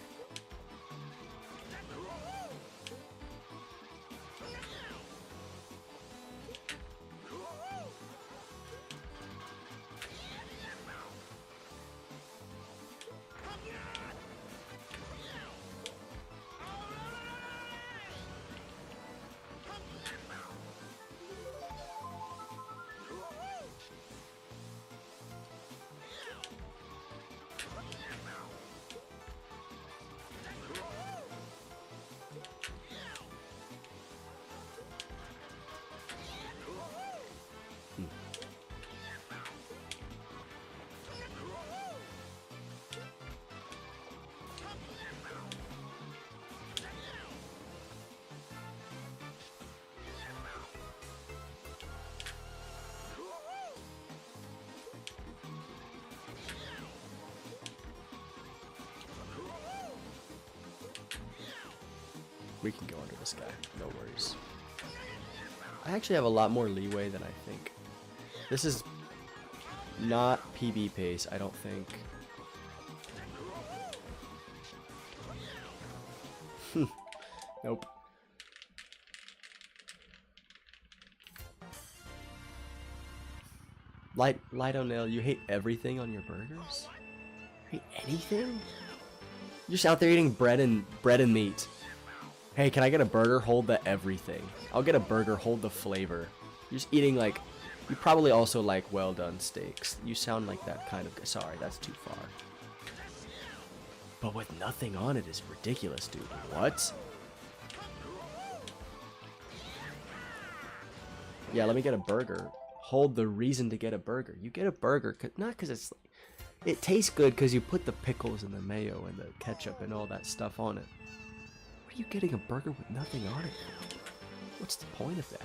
We can go under this guy, no worries. I actually have a lot more leeway than I think. This is not PB pace, I don't think. Nope. Light O'Neill, you hate everything on your burgers? You hate anything? You're just out there eating bread and meat. Hey, can I get a burger? Hold the everything. I'll get a burger, hold the flavor. You're just eating like... You probably also like well-done steaks. You sound like that kind of... Sorry, that's too far. But with nothing on it is ridiculous, dude. What? Yeah, let me get a burger. Hold the reason to get a burger. You get a burger, not because it's... It tastes good because you put the pickles and the mayo and the ketchup and all that stuff on it. What are you getting a burger with nothing on it for? What's the point of that?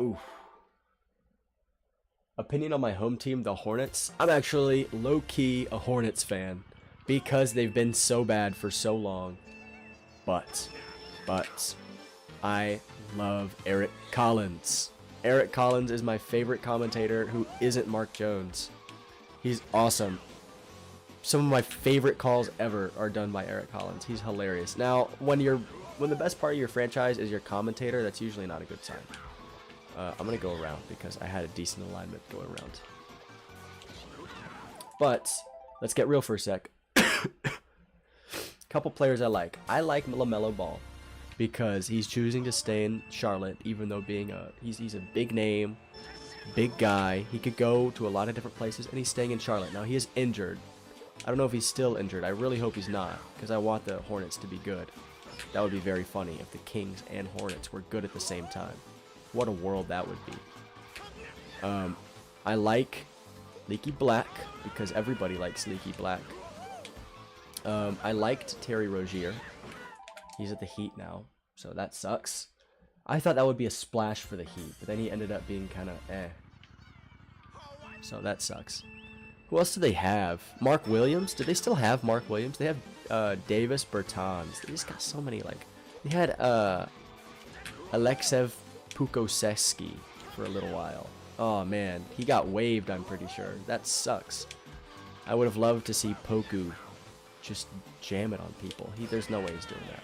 Oof. Opinion on my home team, the Hornets. I'm actually low-key a Hornets fan because they've been so bad for so long. But I love Eric Collins. Eric Collins is my favorite commentator who isn't Mark Jones. He's awesome. Some of my favorite calls ever are done by Eric Collins. He's hilarious. Now, when the best part of your franchise is your commentator, that's usually not a good sign. I'm going to go around because I had a decent alignment going around. But let's get real for a sec. Couple players I like. I like LaMelo Ball because he's choosing to stay in Charlotte even though he's a big name, big guy. He could go to a lot of different places and he's staying in Charlotte. Now he is injured. I don't know if he's still injured. I really hope he's not because I want the Hornets to be good. That would be very funny if the Kings and Hornets were good at the same time. What a world that would be. I like Leaky Black, because everybody likes Leaky Black. I liked Terry Rozier. He's at the Heat now, so that sucks. I thought that would be a splash for the Heat, but then he ended up being kind of eh. So that sucks. Who else do they have? Mark Williams? Do they still have Mark Williams? They have Davis Bertans. They just got so many, like... They had Aleksev Pukoseski for a little while. Oh, man. He got waived, I'm pretty sure. That sucks. I would have loved to see Poku just jam it on people. There's no way he's doing that.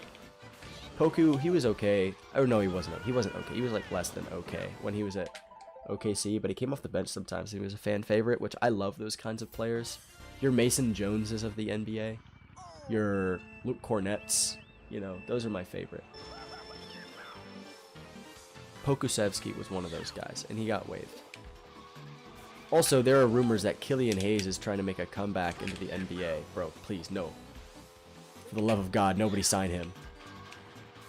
Poku, he was okay. Oh, no, he wasn't. He wasn't okay. He was, like, less than okay when he was at OKC, but he came off the bench sometimes. He was a fan favorite, which I love those kinds of players. Your Mason Joneses of the NBA. Your Luke Cornets. You know, those are my favorite. Pokusevski was one of those guys, and he got waived. Also, there are rumors that Killian Hayes is trying to make a comeback into the NBA. Bro, please, no. For the love of God, nobody sign him.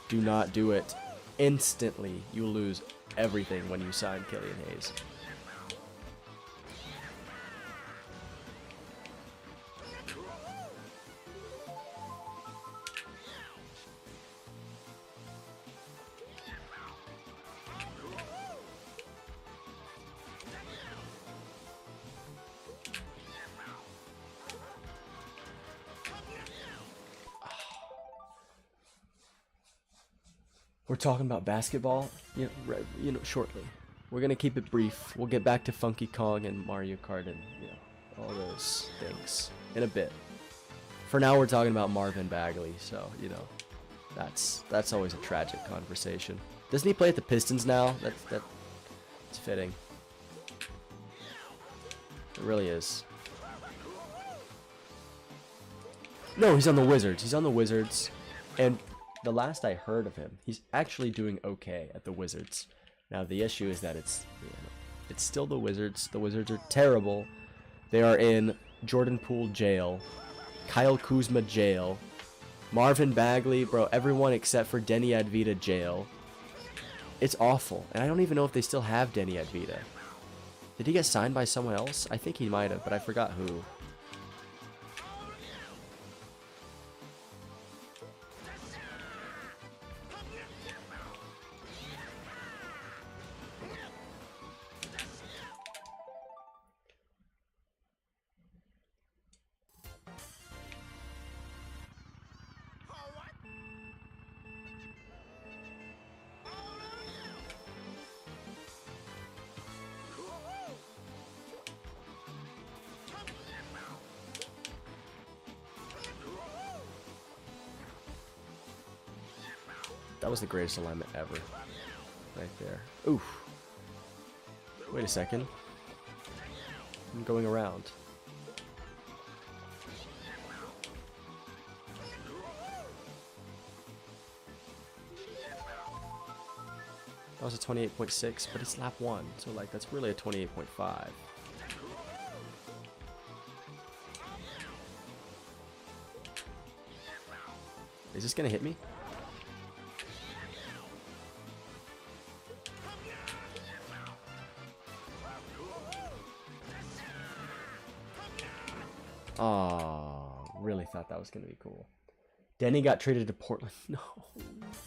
Do not do it. Instantly, you will lose everything when you sign Killian Hayes. We're talking about basketball, shortly. We're gonna keep it brief. We'll get back to Funky Kong and Mario Kart and all those things in a bit. For now, we're talking about Marvin Bagley, so that's always a tragic conversation. Doesn't he play at the Pistons now? It's fitting. It really is. No, he's on the Wizards. He's on the Wizards, and the last I heard of him, he's actually doing okay at the Wizards. Now the issue is that it's still the Wizards. The Wizards are terrible. They are in Jordan Poole jail, Kyle Kuzma jail, Marvin Bagley, bro, everyone except for Denny Advita jail. It's awful, and I don't even know if they still have Denny Advita. Did he get signed by someone else? I think he might have, but I forgot who. That was the greatest alignment ever. Right there. Oof. Wait a second. I'm going around. That was a 28.6, but it's lap 1, so like that's really a 28.5. Is this gonna hit me? Oh, really thought that was going to be cool. Denny got traded to Portland. No,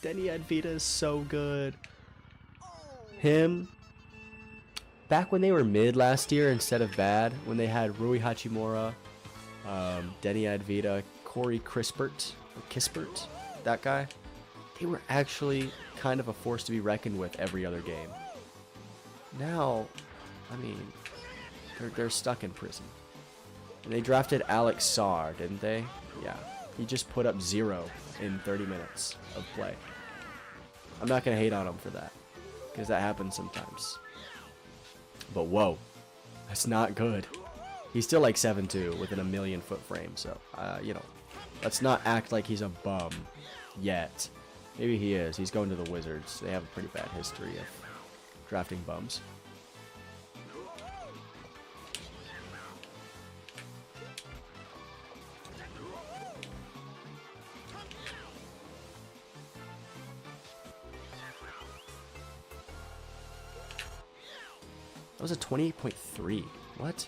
Denny Advita is so good. Him, back when they were mid last year instead of bad, when they had Rui Hachimura, Denny Advita, Corey Kispert, that guy, they were actually kind of a force to be reckoned with every other game. Now, I mean, they're stuck in prison. And they drafted Alex Sarr, didn't they? Yeah. He just put up 0 in 30 minutes of play. I'm not going to hate on him for that, because that happens sometimes. But whoa, that's not good. He's still like 7'2" within a 1,000,000-foot frame, so, let's not act like he's a bum yet. Maybe he is. He's going to the Wizards. They have a pretty bad history of drafting bums. That was a 28.3. What?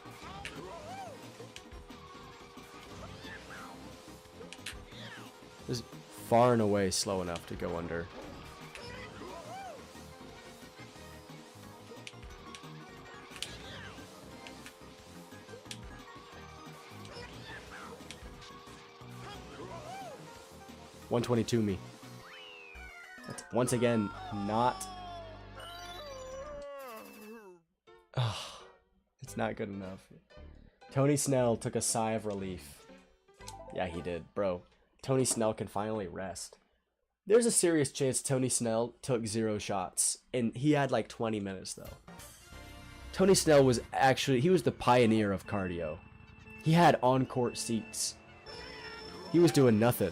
This is far and away slow enough to go under. $122 me. That's once again not. Oh, it's not good enough. Tony Snell took a sigh of relief. Yeah, he did, bro. Tony Snell can finally rest. There's a serious chance Tony Snell took 0 shots, and he had like 20 minutes though. Tony Snell was actually, he was the pioneer of cardio. He had on-court seats. He was doing nothing.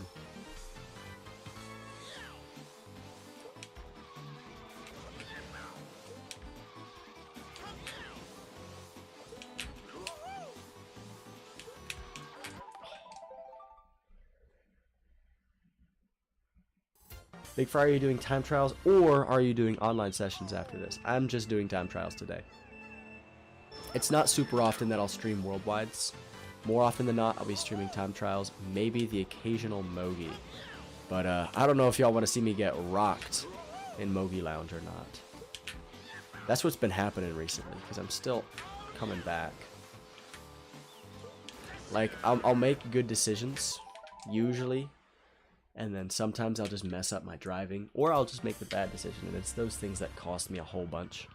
Big Fry, are you doing time trials or are you doing online sessions after this? I'm just doing time trials today. It's not super often that I'll stream worldwides. More often than not, I'll be streaming time trials, maybe the occasional Mogi. But I don't know if y'all want to see me get rocked in Mogi Lounge or not. That's what's been happening recently, because I'm still coming back. Like, I'll make good decisions, usually. And then sometimes I'll just mess up my driving, or I'll just make the bad decision, and it's those things that cost me a whole bunch.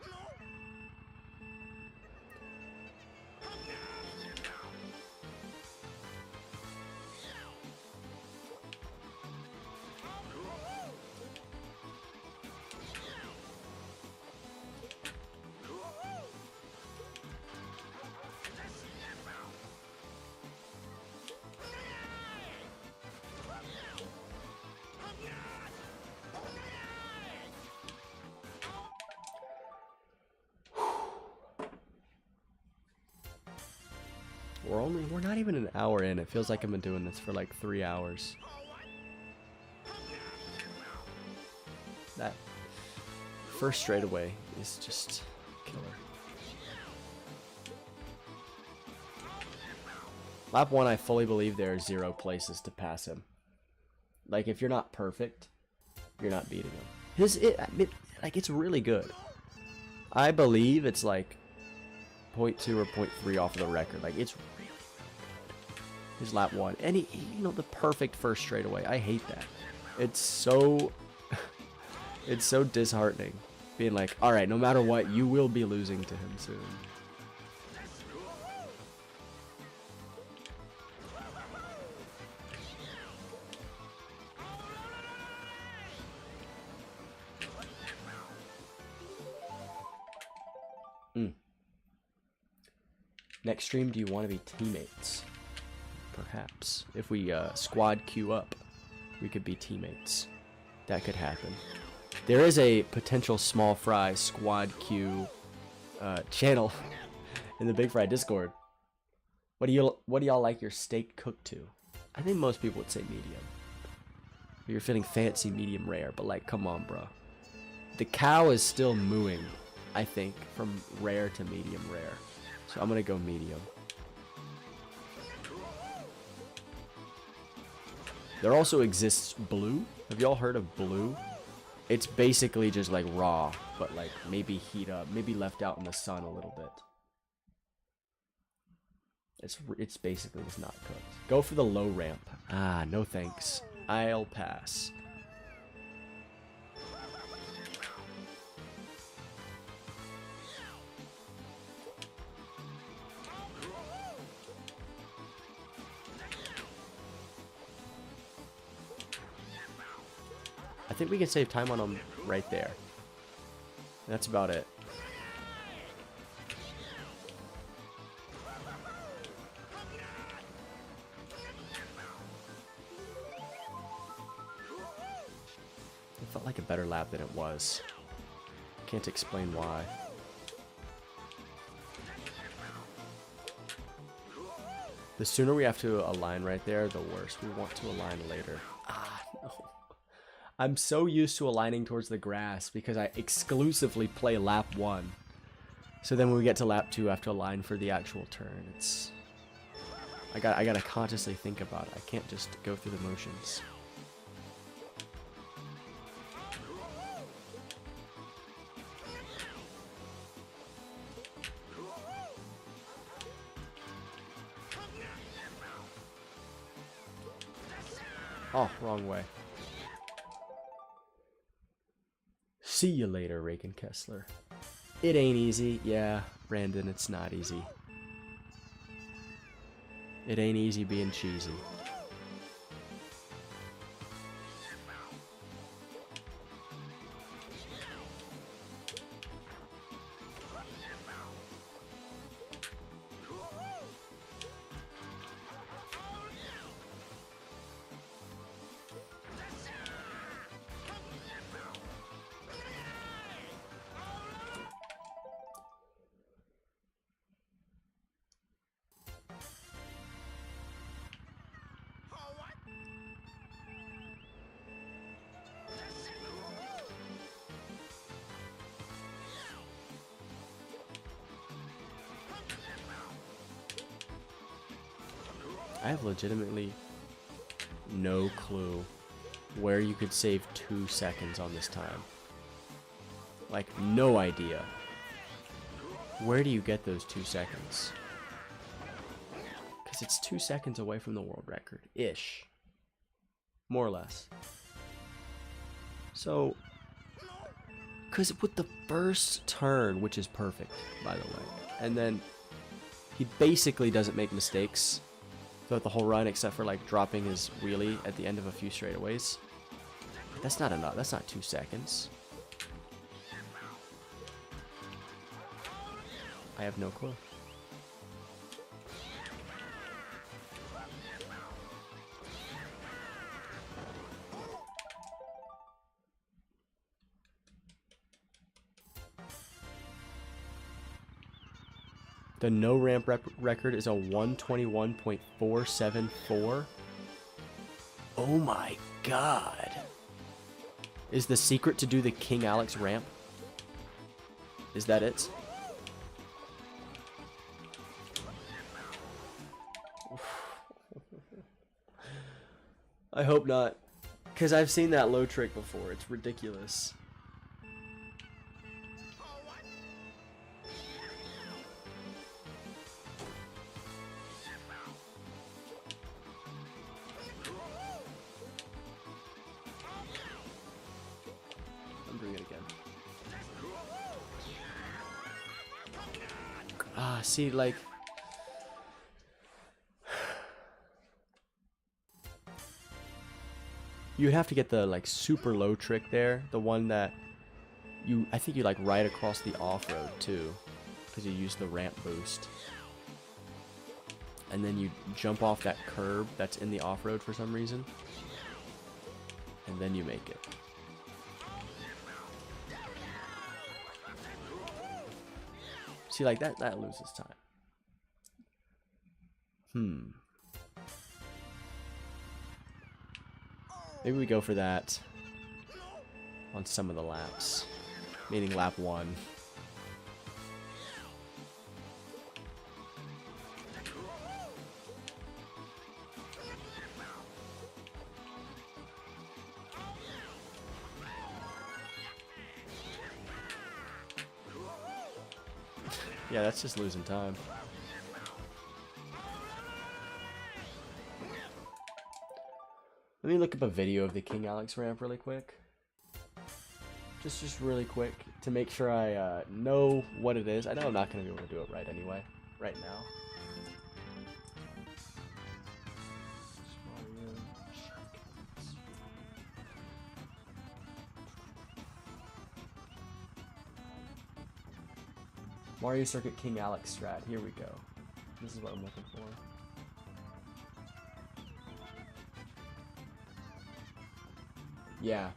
We're not even an hour in. It feels like I've been doing this for like 3 hours. That first straightaway is just killer. Lap 1, I fully believe there are 0 places to pass him. Like, if you're not perfect, you're not beating him. It's really good. I believe it's like 0.2 or 0.3 off of the record. Like, it's really good. His lap 1. And he, you know, the perfect first straightaway. I hate that. It's so it's so disheartening being like, all right, no matter what, you will be losing to him soon. Next stream, do you want to be teammates? Perhaps. If we squad queue up, we could be teammates. That could happen. There is a potential Small Fry squad queue channel in the Big Fry Discord. What do y'all like your steak cooked to? I think most people would say medium. You're feeling fancy medium rare, but like, come on, bro. The cow is still mooing, I think, from rare to medium rare. So I'm gonna go medium. There also exists blue. Have y'all heard of blue? It's basically just like raw, but like maybe heat up, maybe left out in the sun a little bit. It's basically just not cooked. Go for the low ramp. Ah, no thanks. I'll pass. I think we can save time on them right there. That's about it. It felt like a better lap than it was. Can't explain why. The sooner we have to align right there, the worse. We want to align later. Ah, no. I'm so used to aligning towards the grass because I exclusively play lap 1. So then when we get to lap 2, I have to align for the actual turn. It's I gotta consciously think about it. I can't just go through the motions. Oh, wrong way. See you later, Reagan Kessler. It ain't easy. Yeah, Brandon, it's not easy. It ain't easy being cheesy. I have legitimately no clue where you could save 2 seconds on this time. Like, no idea. Where do you get those 2 seconds? Because it's 2 seconds away from the world record. Ish. More or less. So, because with the first turn, which is perfect, by the way, and then he basically doesn't make mistakes throughout the whole run, except for like dropping his wheelie at the end of a few straightaways. That's not enough. That's not 2 seconds. I have no clue. The no ramp record is a 121.474. Oh my god. Is the secret to do the King Alex ramp? Is that it? I hope not. Because I've seen that low trick before. It's ridiculous. I'm doing it again. Ah, see, like... You have to get the like super low trick there, the one that I think you like ride across the off-road too, because you use the ramp boost. And then you jump off that curb that's in the off-road for some reason. And then you make it. See, like that loses time. Maybe we go for that on some of the laps, meaning lap 1. Yeah, that's just losing time. Let me look up a video of the King Alex ramp really quick. Just really quick to make sure I know what it is. I know I'm not going to be able to do it right anyway, right now. Mario Circuit King Alex strat. Here we go. This is what I'm looking for. Yeah.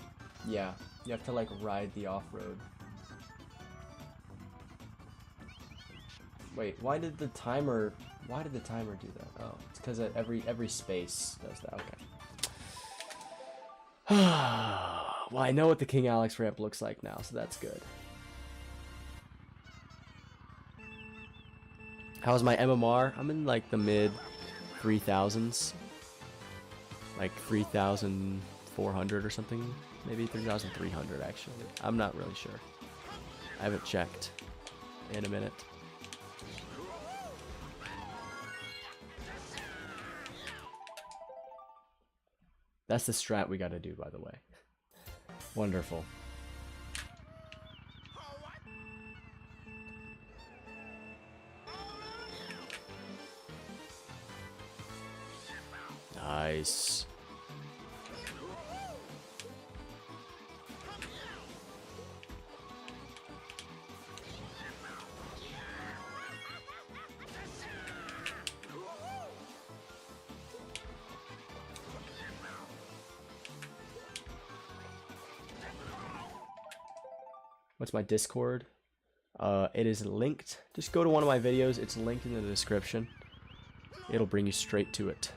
You have to like ride the off-road. Wait, why did the timer do that? Oh, it's because every space does that. Okay. Well, I know what the King Alex ramp looks like now, so that's good. How's my MMR? I'm in like the mid 3000s. Like 3,400 or something. Maybe 3,300 actually. I'm not really sure. I haven't checked in a minute. That's the strat we gotta do, by the way. Wonderful. Nice. What's my Discord? It is linked. Just go to one of my videos. It's linked in the description. It'll bring you straight to it.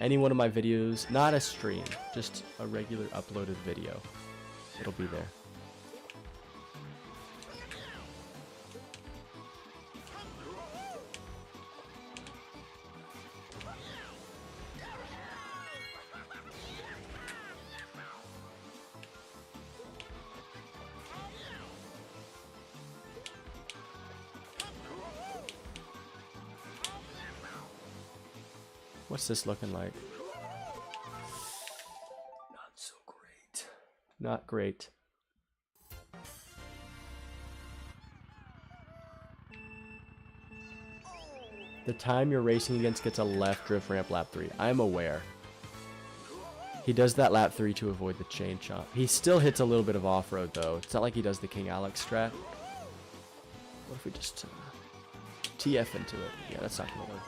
Any one of my videos, not a stream, just a regular uploaded video. It'll be there. What's this looking like? Not so great. Not great. The time you're racing against gets a left drift ramp lap 3. I'm aware. He does that lap 3 to avoid the chain chomp. He still hits a little bit of off-road though. It's not like he does the King Alex strat. What if we just TF into it? Yeah, that's not gonna work.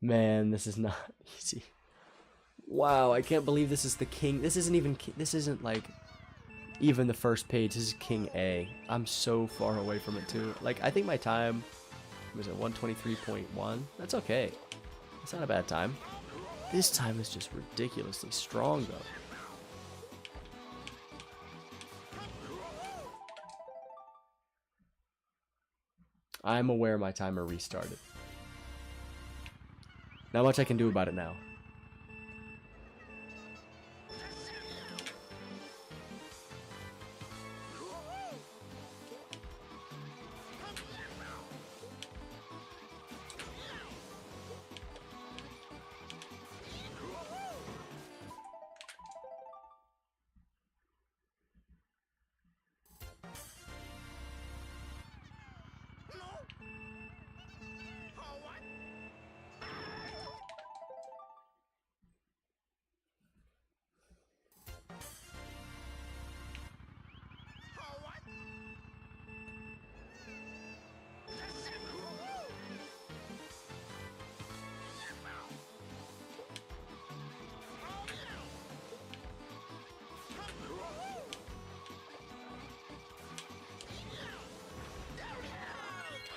Man, this is not easy. Wow, I can't believe this is the king. This isn't even, this isn't like even the first page. This is King A. I'm so far away from it too. Like, I think my time was at 123.1. That's okay. It's not a bad time. This time is just ridiculously strong though. I'm aware my timer restarted. Not much I can do about it now.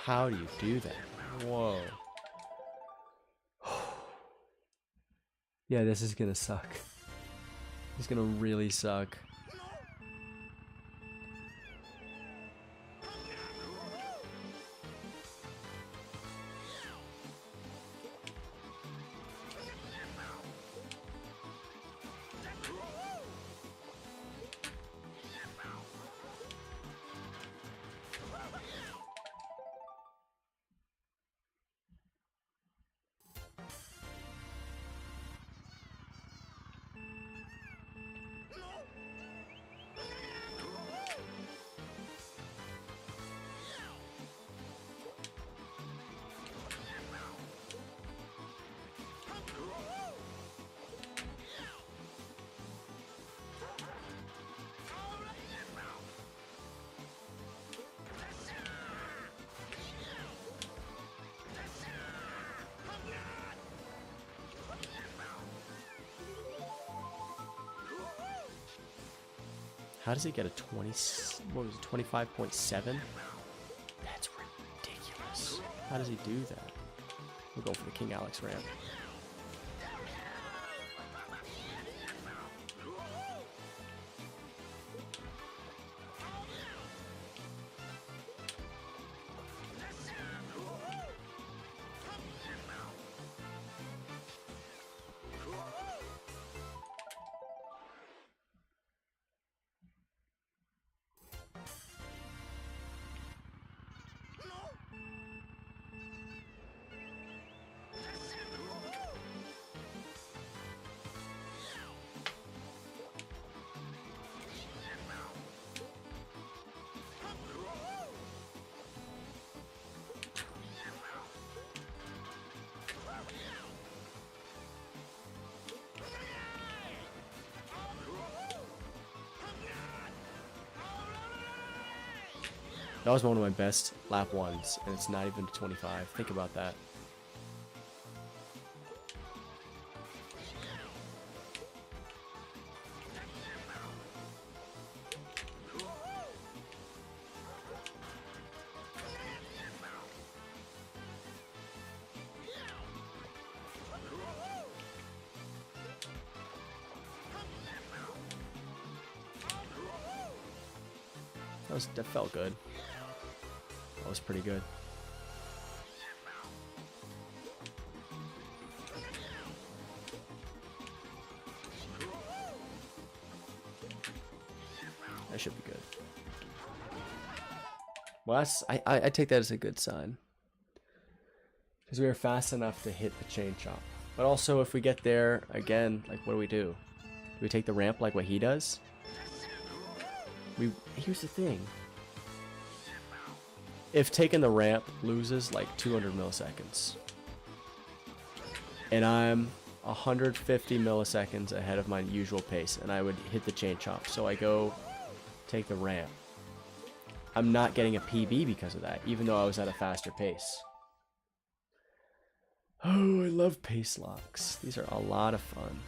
How do you do that? Whoa. Yeah, this is gonna suck. It's gonna really suck. How does he get a 20? What was it? 25.7? That's ridiculous. How does he do that? We'll go for the King Alex ramp. That was one of my best lap ones, and it's not even 25. Think about that. That felt good. That was pretty good. That should be good. Well, I take that as a good sign. Because we were fast enough to hit the chain chomp. But also, if we get there again, like, what do? Do we take the ramp like what he does? Here's the thing. If taking the ramp loses like 200 milliseconds, and I'm 150 milliseconds ahead of my usual pace, and I would hit the chain chomp, so I go take the ramp, I'm not getting a PB because of that, even though I was at a faster pace. Oh, I love pace locks. These are a lot of fun.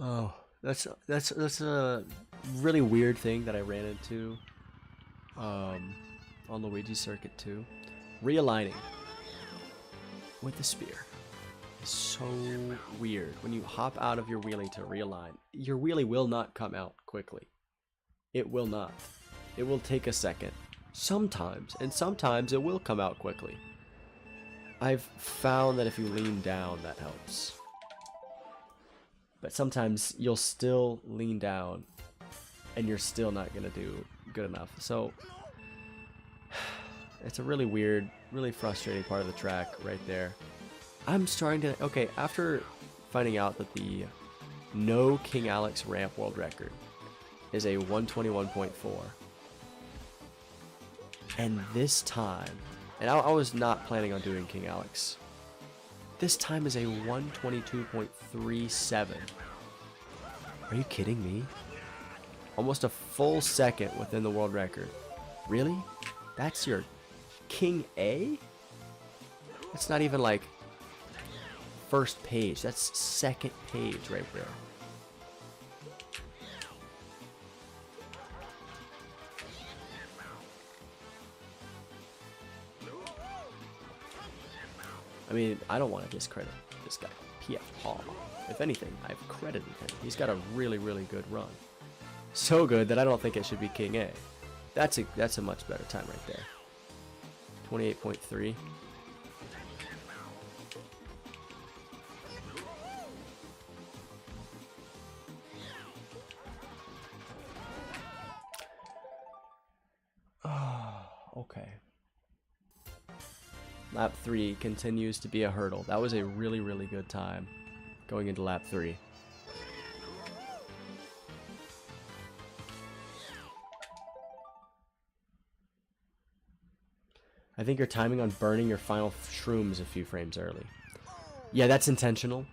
Oh, that's a really weird thing that I ran into on Luigi Circuit 2. Realigning with the spear is so weird. When you hop out of your wheelie to realign, your wheelie will not come out quickly. It will not. It will take a second. Sometimes, and sometimes it will come out quickly. I've found that if you lean down, that helps. But sometimes you'll still lean down and you're still not going to do good enough. So it's a really weird, really frustrating part of the track right there. I'm starting to... Okay, after finding out that the no King Alex ramp world record is a 121.4. And this time... And I was not planning on doing King Alex. This time is a 122.37. Are you kidding me? Almost a full second within the world record. Really? That's your King A? That's not even like first page. That's second page right there. I mean, I don't want to discredit this guy, PF Paul. If anything, I've credited him. He's got a really, really good run. So good that I don't think it should be King A. That's a much better time right there. 28.3. Oh, okay. Lap 3 continues to be a hurdle. That was a really, really good time going into lap 3. I think you're timing on burning your final shrooms a few frames early. Yeah, that's intentional.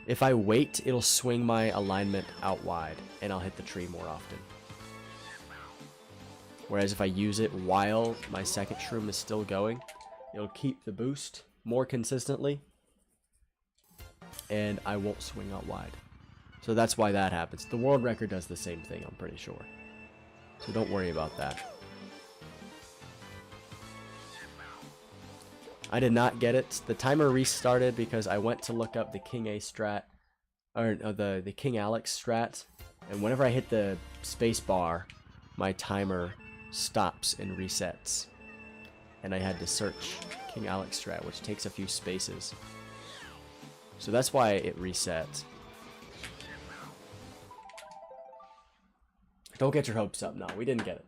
If I wait, it'll swing my alignment out wide, and I'll hit the tree more often. Whereas if I use it while my second shroom is still going, it'll keep the boost more consistently, and I won't swing out wide. So that's why that happens. The world record does the same thing, I'm pretty sure. So don't worry about that. I did not get it. The timer restarted because I went to look up the King A strat, or the King Alex strat, and whenever I hit the space bar, my timer stops and resets. And I had to search King Alex strat, which takes a few spaces. So that's why it reset. Don't get your hopes up. No, we didn't get it.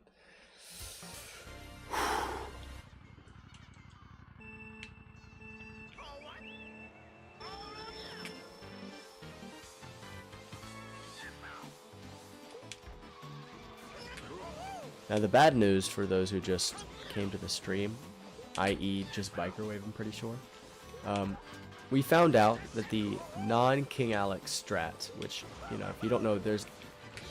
Now the bad news for those who just came to the stream, i.e. just Bikerwave, I'm pretty sure, we found out that the non-King Alex strat, which, you know, if you don't know, there's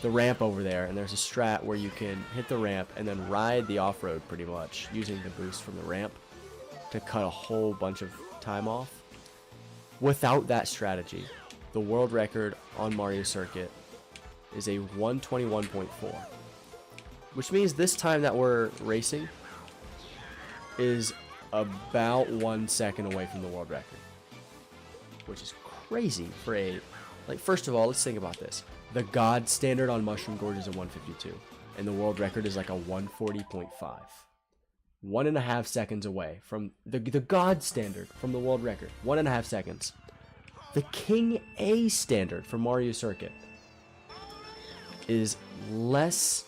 the ramp over there, and there's a strat where you can hit the ramp and then ride the off-road pretty much, using the boost from the ramp to cut a whole bunch of time off. Without that strategy, the world record on Mario Circuit is a 121.4. Which means this time that we're racing is about 1 second away from the world record. Which is crazy for a... Like, first of all, let's think about this. The God standard on Mushroom Gorge is a 152. And the world record is like a 140.5. 1.5 seconds away from the God standard from the world record. 1.5 seconds. The King A standard for Mario Circuit is less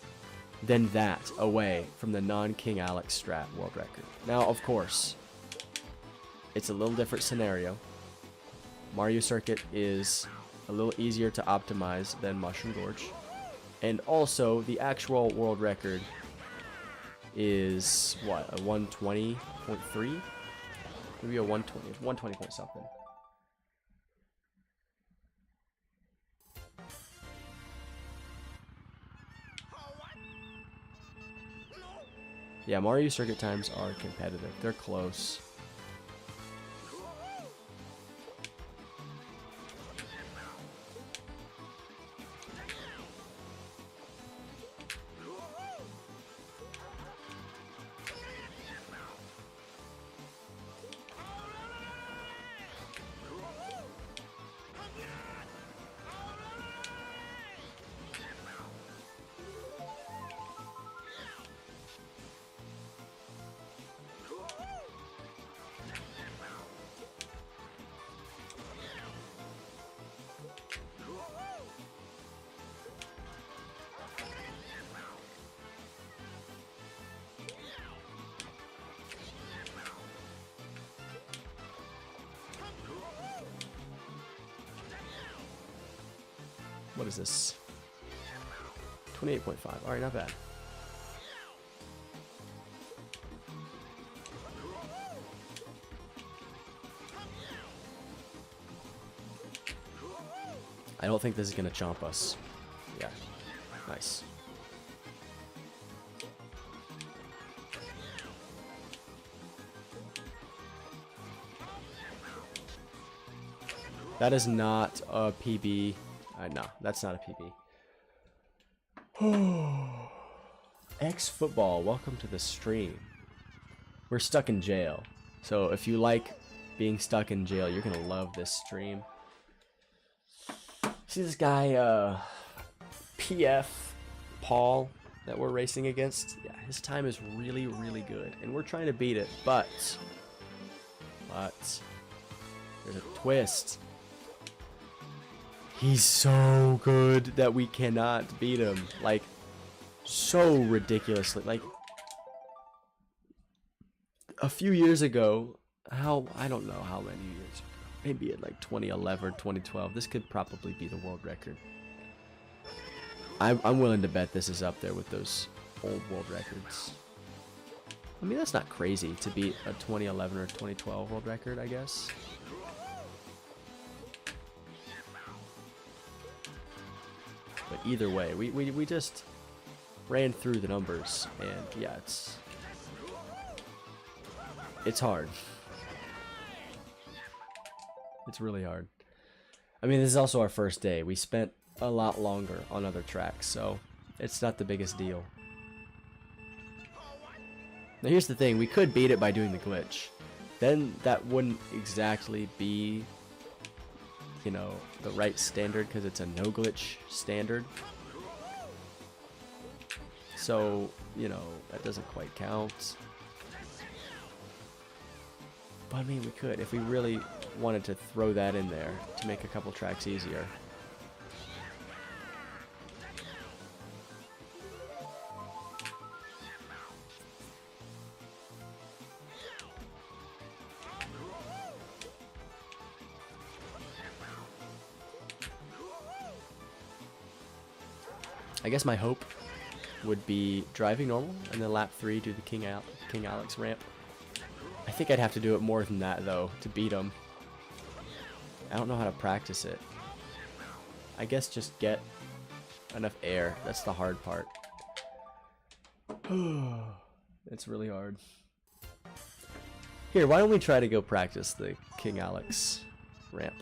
than that away from the non-King Alex strat world record. Now, of course, it's a little different scenario. Mario Circuit is a little easier to optimize than Mushroom Gorge. And also, the actual world record is, what, a 120.3? Maybe a 120 point something. Yeah, Mario Circuit times are competitive. They're close. What is this? 28.5. Alright, not bad. I don't think this is going to chomp us. Yeah. Nice. That is not a PB. No, that's not a PB. X Football, welcome to the stream. We're stuck in jail. So if you like being stuck in jail, you're going to love this stream. See this guy, PF Paul, that we're racing against? Yeah, his time is really, really good. And we're trying to beat it, but there's a twist. He's so good that we cannot beat him. Like, so ridiculously. Like, a few years ago, I don't know how many years ago. Maybe at like 2011 or 2012. This could probably be the world record. I'm willing to bet this is up there with those old world records. I mean, that's not crazy to beat a 2011 or 2012 world record, I guess. But either way, we just ran through the numbers, and yeah, it's hard. It's really hard. I mean, this is also our first day. We spent a lot longer on other tracks, so it's not the biggest deal. Now here's the thing, we could beat it by doing the glitch. Then that wouldn't exactly be, you know, the right standard because it's a no glitch standard. So, you know, that doesn't quite count. But I mean, we could if we really wanted to throw that in there to make a couple tracks easier. I guess my hope would be driving normal and then lap 3 do the King Alex ramp. I think I'd have to do it more than that though to beat him. I don't know how to practice it. I guess just get enough air. That's the hard part. It's really hard. Here, why don't we try to go practice the King Alex ramp?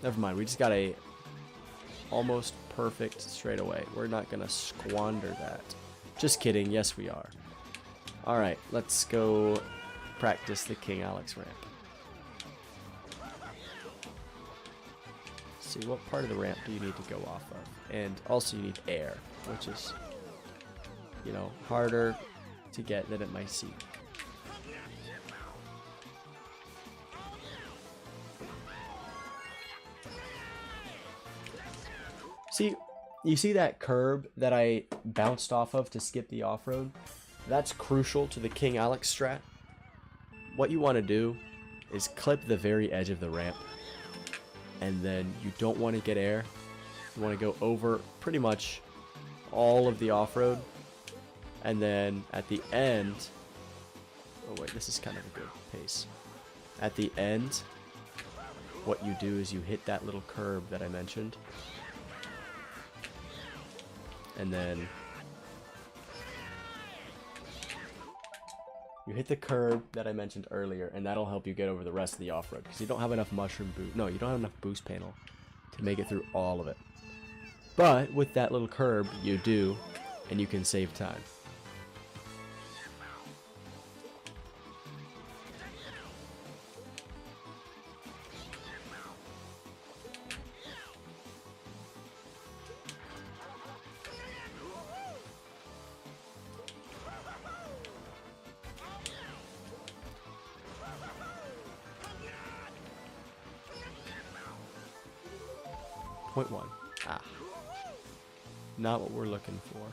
Never mind, we just got a almost perfect straightaway. We're not gonna squander that. Just kidding, yes we are. Alright, let's go practice the King Alex ramp. See, what part of the ramp do you need to go off of? And also you need air, which is, you know, harder to get than it might seem. See, you see that curb that I bounced off of to skip the off-road? That's crucial to the King Alex strat. What you want to do is clip the very edge of the ramp, and then you don't want to get air. You want to go over pretty much all of the off-road, and then at the end, oh wait, this is kind of a good pace. At the end, what you do is you hit that little curb that I mentioned, and then you hit the curb that I mentioned earlier, and that'll help you get over the rest of the off-road, because you don't have enough mushroom boost. No, you don't have enough boost panel to make it through all of it. But with that little curb, you do, and you can save time. Point 1. Ah. Not what we're looking for.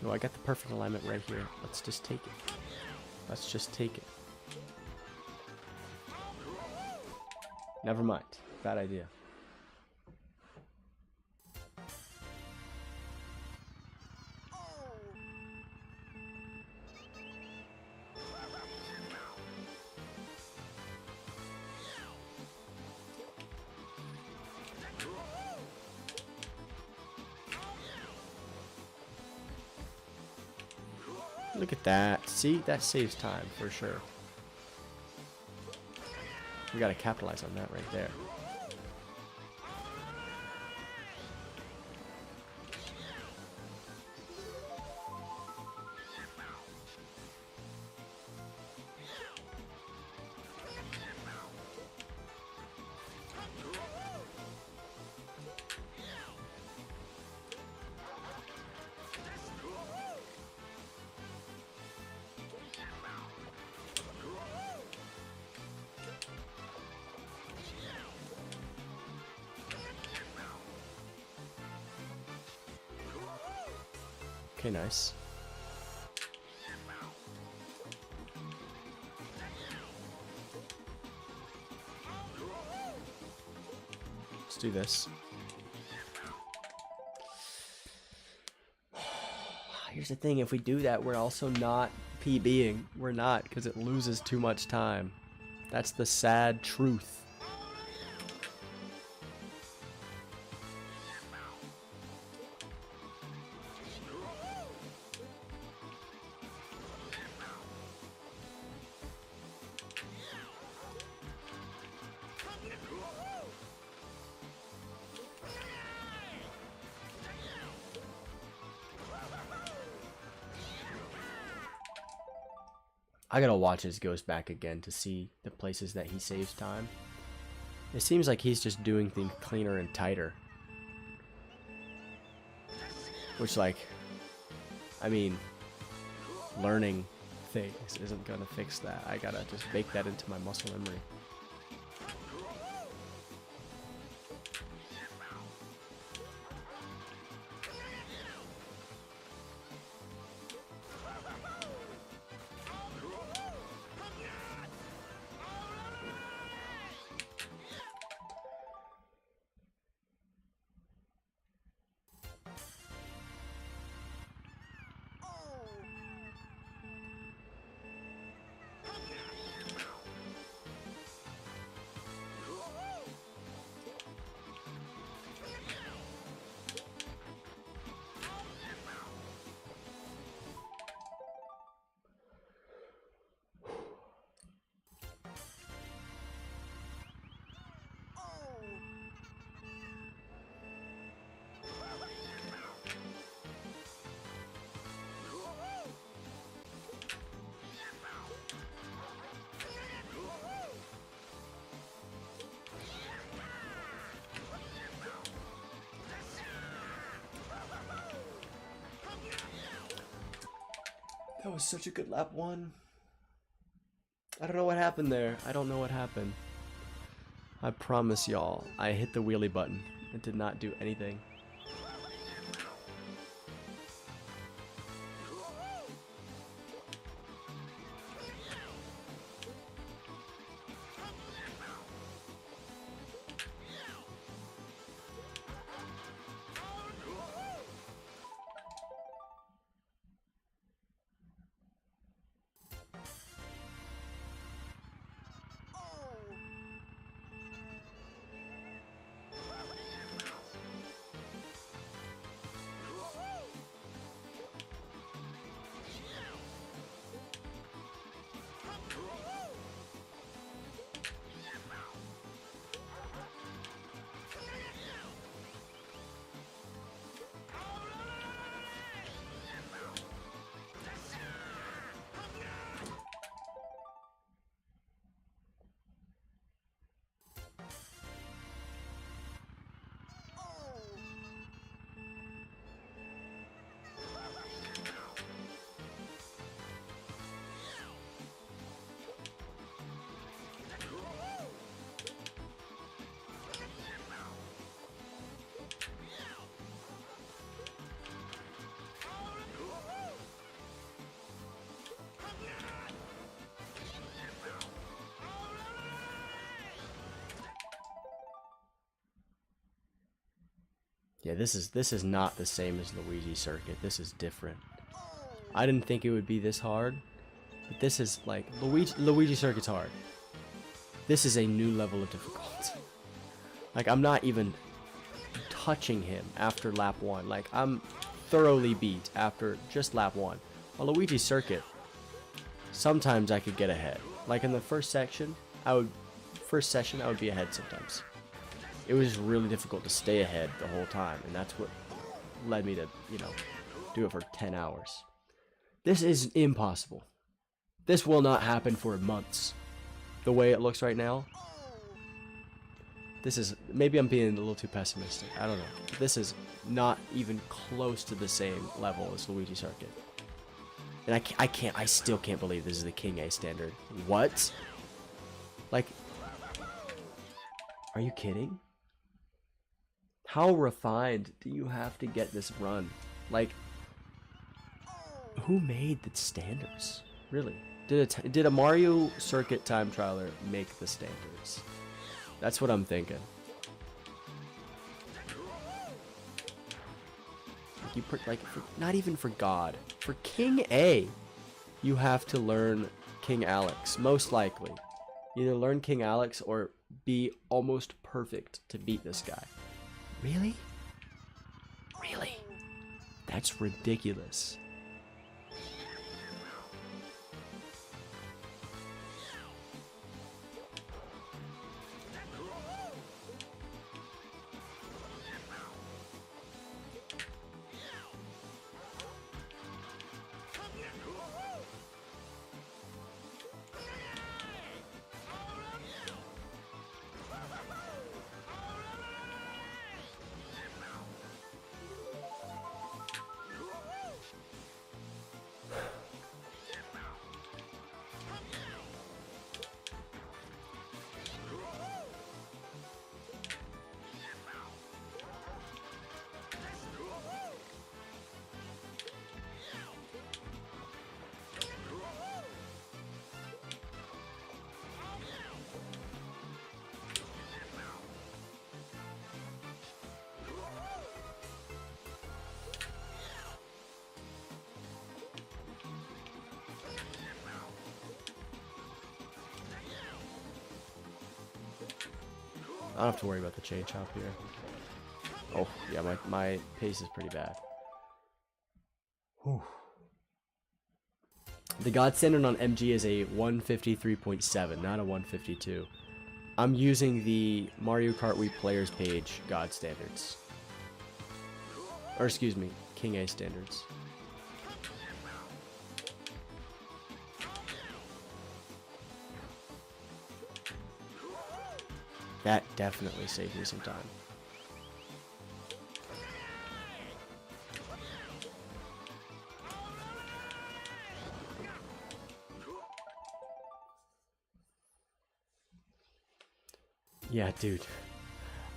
Oh, I got the perfect alignment right here. Let's just take it. Let's just take it. Never mind. Bad idea. Look at that. See, that saves time for sure. We gotta capitalize on that right there. Okay, nice. Let's do this. Here's the thing, if we do that, we're also not PBing. We're not, because it loses too much time. That's the sad truth. I gotta watch his Ghost back again to see the places that he saves time. It seems like he's just doing things cleaner and tighter. Which, like, I mean, learning things isn't gonna fix that. I gotta just bake that into my muscle memory. That was such a good lap one. I don't know what happened there. I don't know what happened. I promise y'all, I hit the wheelie button. It did not do anything. Yeah, this is not the same as Luigi Circuit. This is different. I didn't think it would be this hard, but this is like Luigi Circuit's hard. This is a new level of difficulty. Like, I'm not even touching him after lap 1. Like, I'm thoroughly beat after just lap 1. On Luigi Circuit, sometimes I could get ahead. Like in the first session, I would be ahead sometimes. It was really difficult to stay ahead the whole time, and that's what led me to, you know, do it for 10 hours. This is impossible. This will not happen for months. The way it looks right now, this is, maybe I'm being a little too pessimistic. I don't know. This is not even close to the same level as Luigi Circuit. And I still can't believe this is the King A standard. What? Like, are you kidding? How refined do you have to get this run? Like, who made the standards? Really? Did a Mario Circuit time trialer make the standards? That's what I'm thinking. Not even for God. For King A, you have to learn King Alex, most likely. Either learn King Alex or be almost perfect to beat this guy. Really? Really? That's ridiculous. I don't have to worry about the chain chomp here. Oh, yeah, my pace is pretty bad. Whew. The God standard on MG is a 153.7, not a 152. I'm using the Mario Kart Wii players page God standards. Or excuse me, King A standards. That definitely saved me some time. Yeah, dude.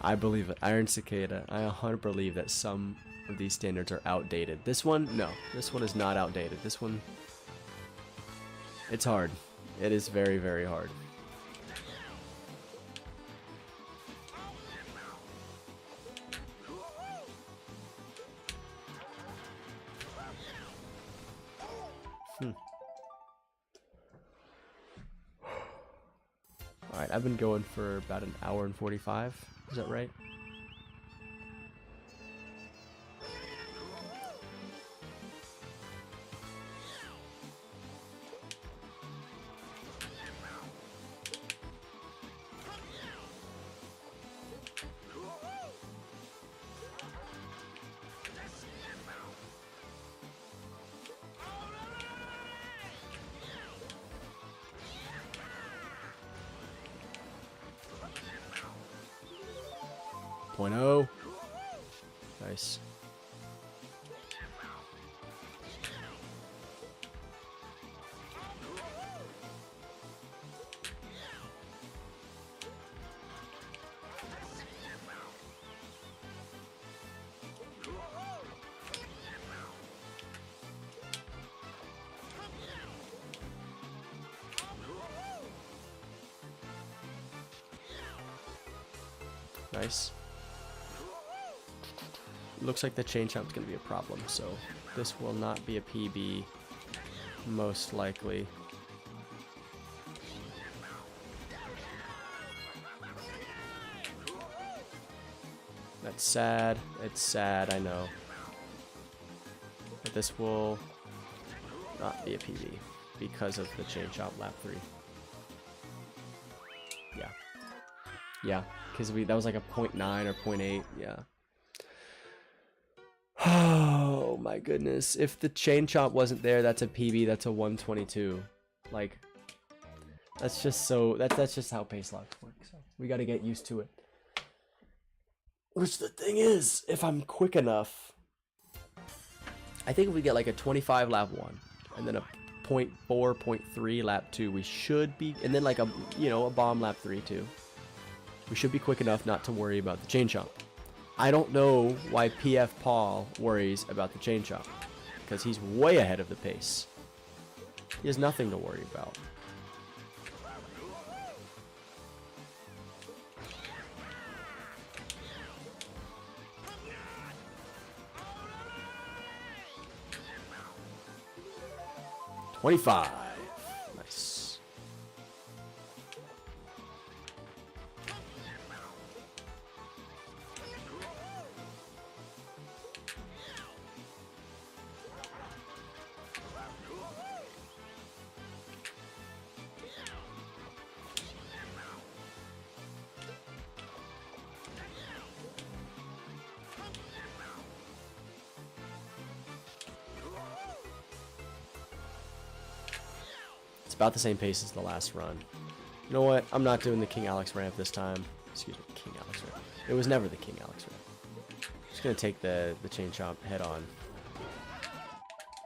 I believe it. Iron Cicada. I 100% believe that some of these standards are outdated. This one, no. This one is not outdated. This one, it's hard. It is very, very hard. Alright, I've been going for about an hour and 45. Is that right? .0. Nice. Nice. looks like the chain chomp's gonna be a problem, so this will not be a PB, most likely. That's sad. It's sad, I know. But this will not be a PB because of the chain chomp lap 3. Yeah. Yeah, because that was like a 0.9 or 0.8, yeah. Oh my goodness. If the chain chomp wasn't there, that's a PB, that's a 122. Like, that's just so, that's just how pace locks work, so we gotta get used to it. Which the thing is, if I'm quick enough, I think if we get like a 25 lap 1, and then a 0.4, 0.3 lap 2, we should be, and then like a, you know, a bomb lap 3 too. We should be quick enough not to worry about the chain chomp. I don't know why PF Paul worries about the chain chomp, because he's way ahead of the pace. He has nothing to worry about. $25. Nice. About the same pace as the last run. You know what? I'm not doing the King Alex ramp this time. Excuse me, King Alex ramp. It was never the King Alex ramp. I'm just gonna take the chain chomp head on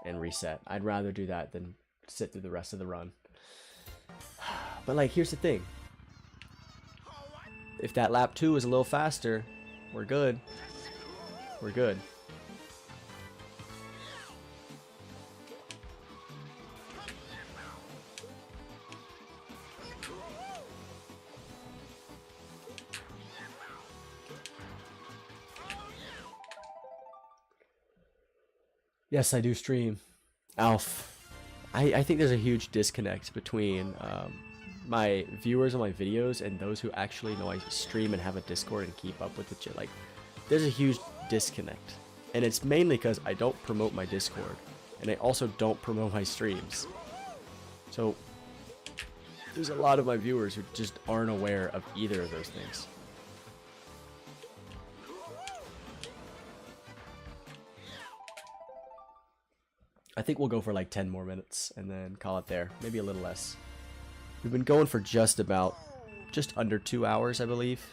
and reset. I'd rather do that than sit through the rest of the run. But like, here's the thing. If that lap 2 is a little faster, we're good. We're good. Yes, I do stream. Alf. I think there's a huge disconnect between my viewers on my videos and those who actually know I stream and have a Discord and keep up with the shit. Like, there's a huge disconnect. And it's mainly because I don't promote my Discord. And I also don't promote my streams. So, there's a lot of my viewers who just aren't aware of either of those things. I think we'll go for like 10 more minutes and then call it there. Maybe a little less. We've been going for just under 2 hours, I believe.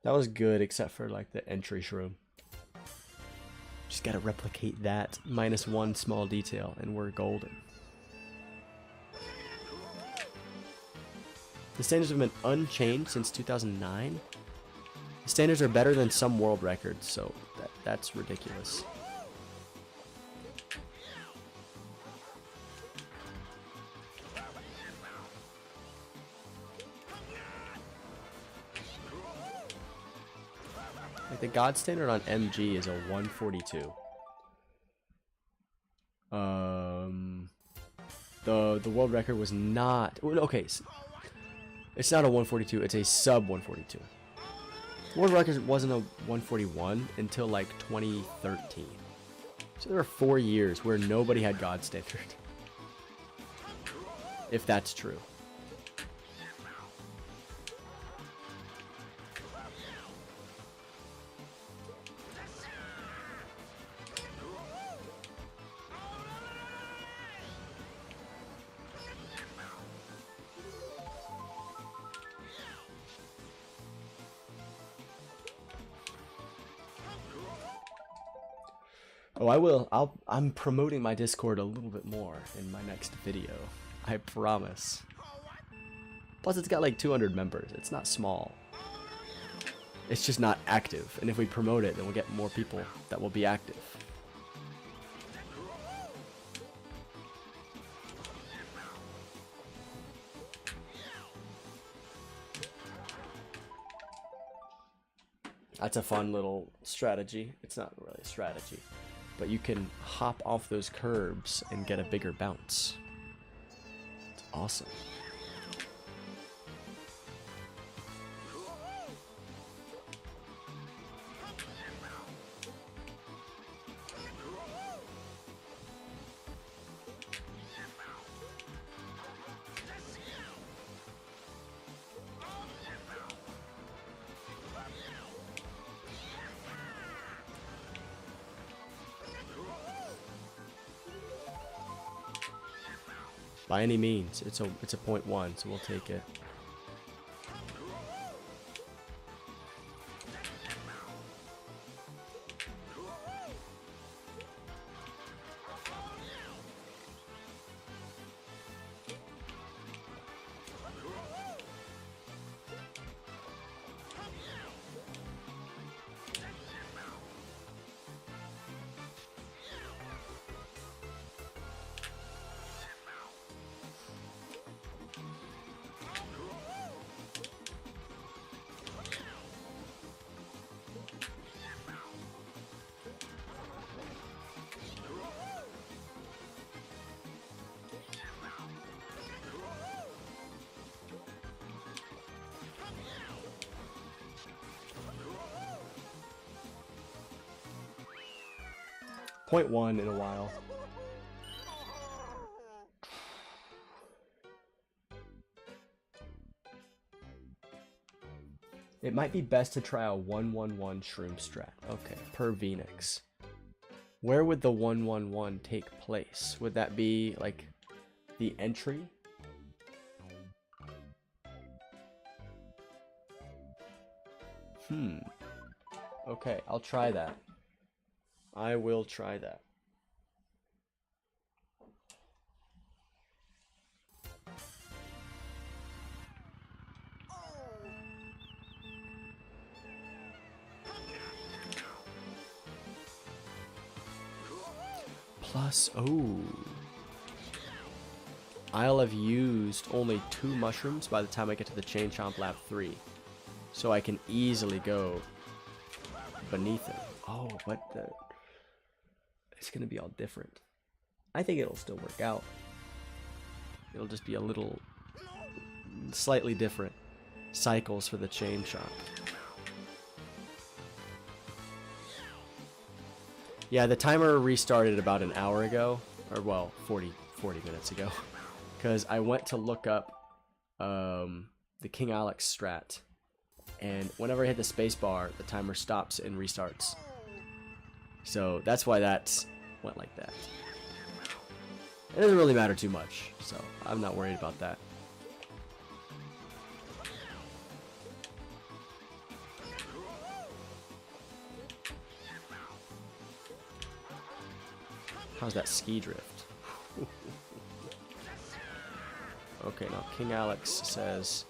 That was good, except for like the entry shroom. Just gotta replicate that -1 small detail, and we're golden. The standards have been unchanged since 2009. The standards are better than some world records, so that's ridiculous. Like the God standard on MG is a 142. The world record was not okay. It's not a 142. It's a sub 142. World record wasn't a 141 until like 2013. So there were 4 years where nobody had God standard. If that's true. Oh, I will. I'm promoting my Discord a little bit more in my next video. I promise. Plus, it's got like 200 members. It's not small. It's just not active. And if we promote it, then we'll get more people that will be active. That's a fun little strategy. It's not really a strategy. But you can hop off those curbs and get a bigger bounce. It's awesome. By any means, it's a 0.1, so we'll take it. Point 1 in a while. It might be best to try a 1-1-1 shroom strat. Okay, per Phoenix. Where would the 1-1-1 take place? Would that be like the entry? Okay, I'll try that. I will try that. Plus, oh. I'll have used only 2 mushrooms by the time I get to the Chain Chomp lap 3. So I can easily go beneath him. Oh, but it's going to be all different. I think it'll still work out. It'll just be a little slightly different cycles for the Chain Chomp. Yeah, the timer restarted about an hour ago, or well, 40 minutes ago, because I went to look up the King Alex strat, and whenever I hit the space bar, the timer stops and restarts. So that's why that went like that. It doesn't really matter too much, so I'm not worried about that. How's that ski drift? Okay, now King Alex says,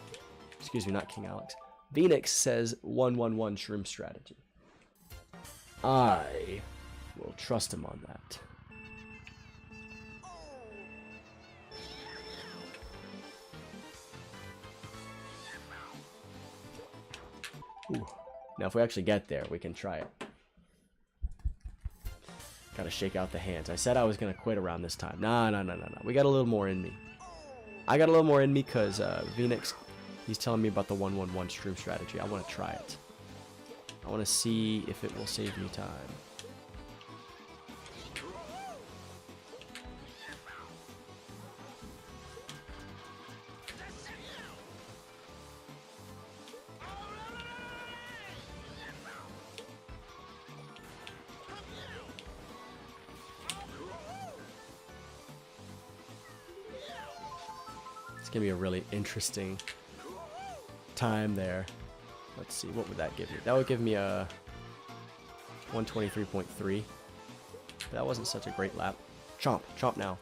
excuse me, not King Alex. Phoenix says 1-1-1 shroom strategy. I will trust him on that. Ooh. Now if we actually get there, we can try it. Gotta shake out the hands. I said I was gonna quit around this time. Nah. We got a little more in me. I got a little more in me because Phoenix, he's telling me about the 1-1-1 stream strategy. I want to try it. I want to see if it will save me time. It's gonna be a really interesting time there. Let's see, what would that give me? That would give me a 123.3. That wasn't such a great lap. Chomp now.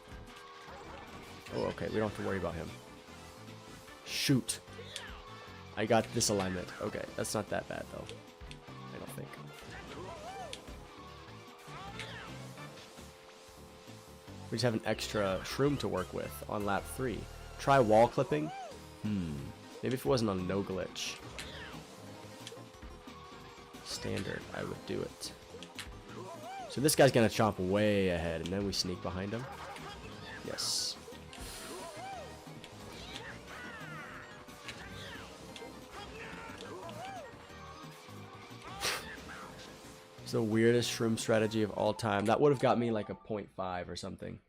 Oh, okay, we don't have to worry about him. Shoot. I got this alignment. Okay, that's not that bad though. I don't think. We just have an extra shroom to work with on lap 3. Try wall clipping. Maybe if it wasn't on no glitch. Standard, I would do it. So this guy's gonna chomp way ahead, and then we sneak behind him. Yes. It's the weirdest shroom strategy of all time. That would have got me like a 0.5 or something.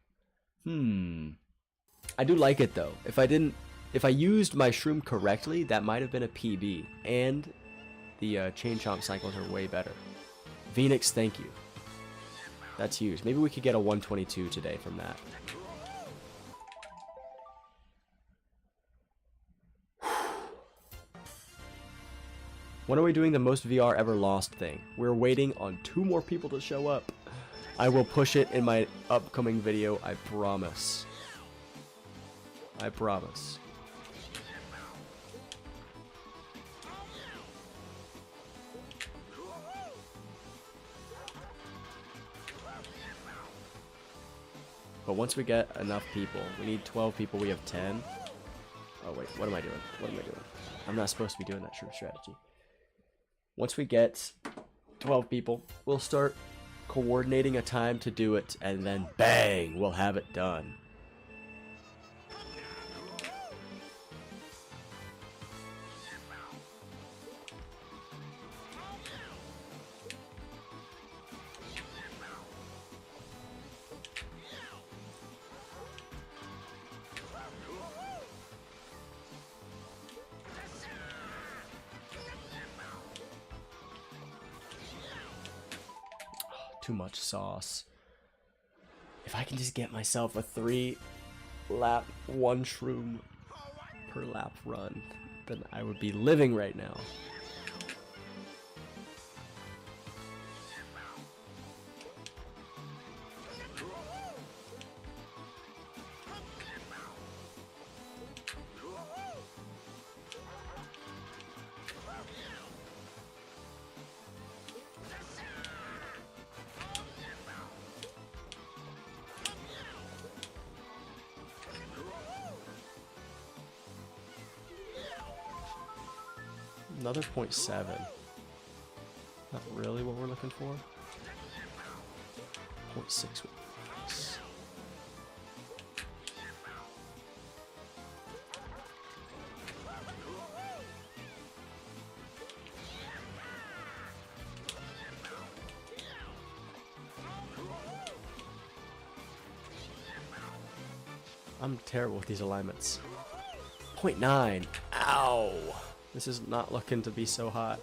I do like it though. If I used my shroom correctly, that might have been a PB. And the chain chomp cycles are way better. Phoenix, thank you. That's huge. Maybe we could get a 122 today from that. When are we doing the most VR ever lost thing? We're waiting on 2 more people to show up. I will push it in my upcoming video, I promise. I promise. But once we get enough people, we need 12 people, we have 10. Oh wait, what am I doing? What am I doing? I'm not supposed to be doing that shroom strategy. Once we get 12 people, we'll start coordinating a time to do it, and then bang, we'll have it done. Too much sauce. If I can just get myself a 3 lap 1 shroom per lap run, then I would be living right now. Another 0.7. Not really what we're looking for. 0.6 would be nice. I'm terrible with these alignments. 0.9. Ow! This is not looking to be so hot.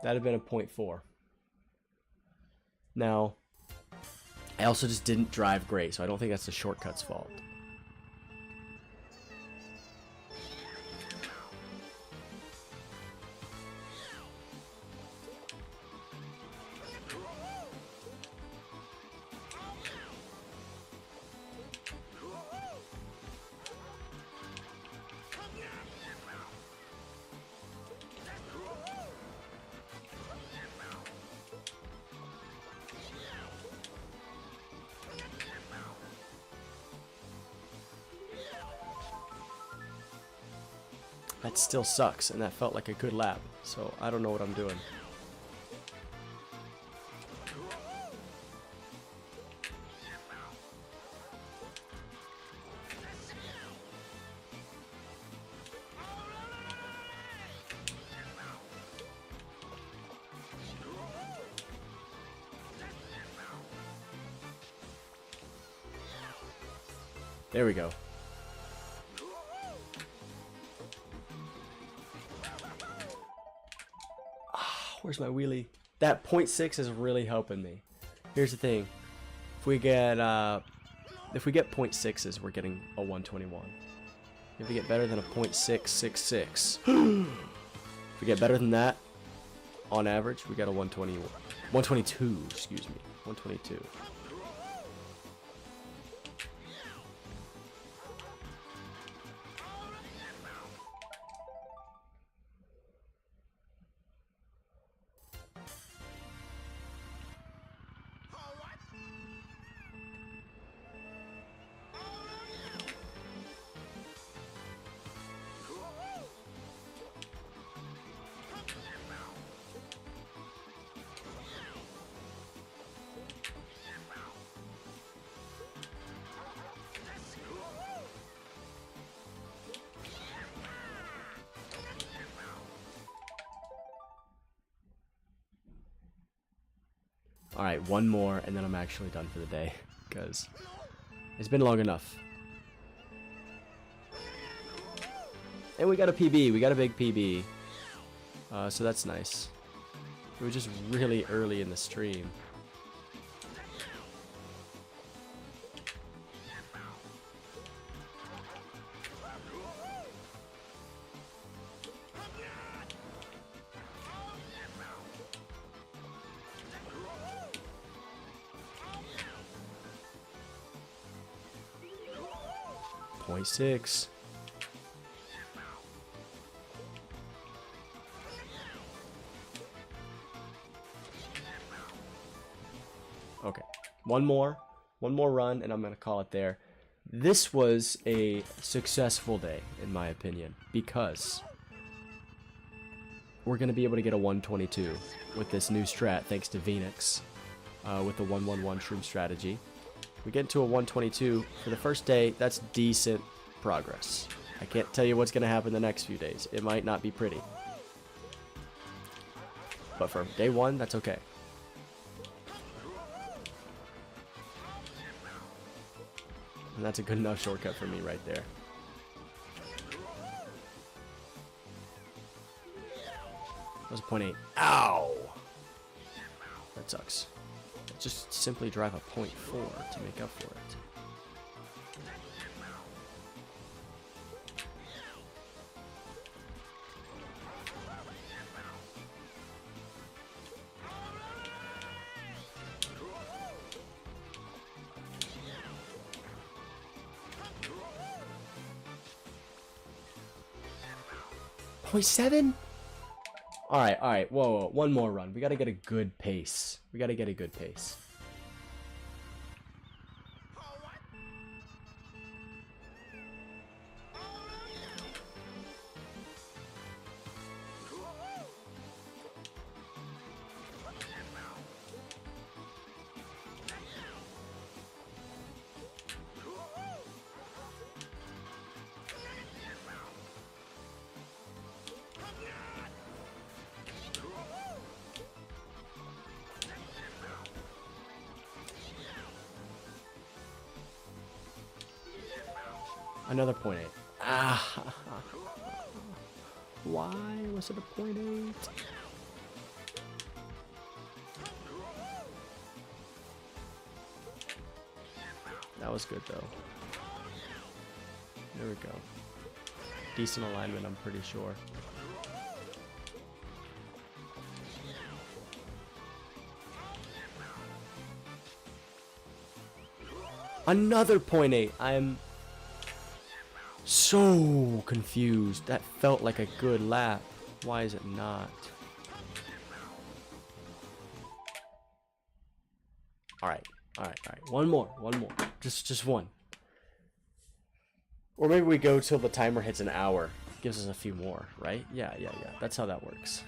That'd have been a 0.4. Now, I also just didn't drive great, so I don't think that's the shortcut's fault. That still sucks, and that felt like a good lap, so I don't know what I'm doing. There we go. Where's my wheelie? That 0.6 is really helping me. Here's the thing. If we get 0.6s, we're getting a 121. If we get better than a 0.666. If we get better than that, on average, we got a 122, excuse me. 122. Alright, one more, and then I'm actually done for the day, because it's been long enough. And we got a PB, we got a big PB. So that's nice. It was just really early in the stream. .6. Okay, one more run, and I'm gonna call it there. This was a successful day, in my opinion, because we're gonna be able to get a 122 with this new strat, thanks to Phoenix, with the 111 shroom strategy. We get into a 122 for the first day. That's decent progress. I can't tell you what's going to happen the next few days. It might not be pretty. But for day one, that's okay. And that's a good enough shortcut for me right there. That was a 0.8. Ow! That sucks. Just simply drive a 0.4 to make up for it. .7? Alright, whoa, one more run. We gotta get a good pace. We gotta get a good pace. Another 0.8. Ah. Why was it a 0.8? That was good though. There we go. Decent alignment, I'm pretty sure. Another 0.8. I'm so confused. That felt like a good lap. Why is it not? Alright. One more. Just one. Or maybe we go till the timer hits an hour. Gives us a few more, right? Yeah. That's how that works.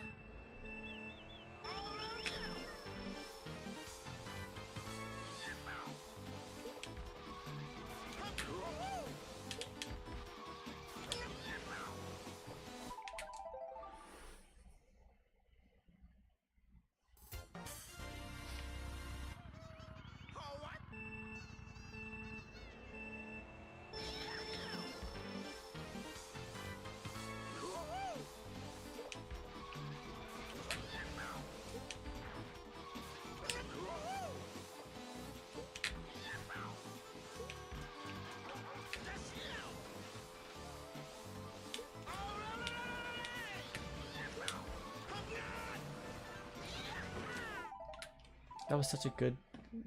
That was such a good...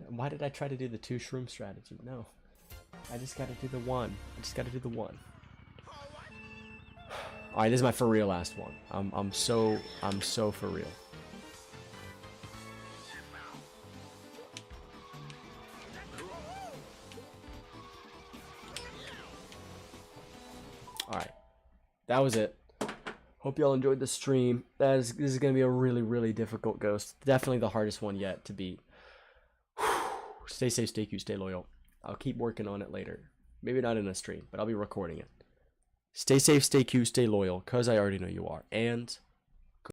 Why did I try to do the 2 shroom strategy? No. I just gotta do the 1. Alright, this is my for real last one. I'm so for real. Alright. That was it. Hope y'all enjoyed the stream. This is going to be a really difficult ghost. Definitely the hardest one yet to beat. Stay safe, stay cute, stay loyal. I'll keep working on it later. Maybe not in a stream, but I'll be recording it. Stay safe, stay cute, stay loyal, because I already know you are. And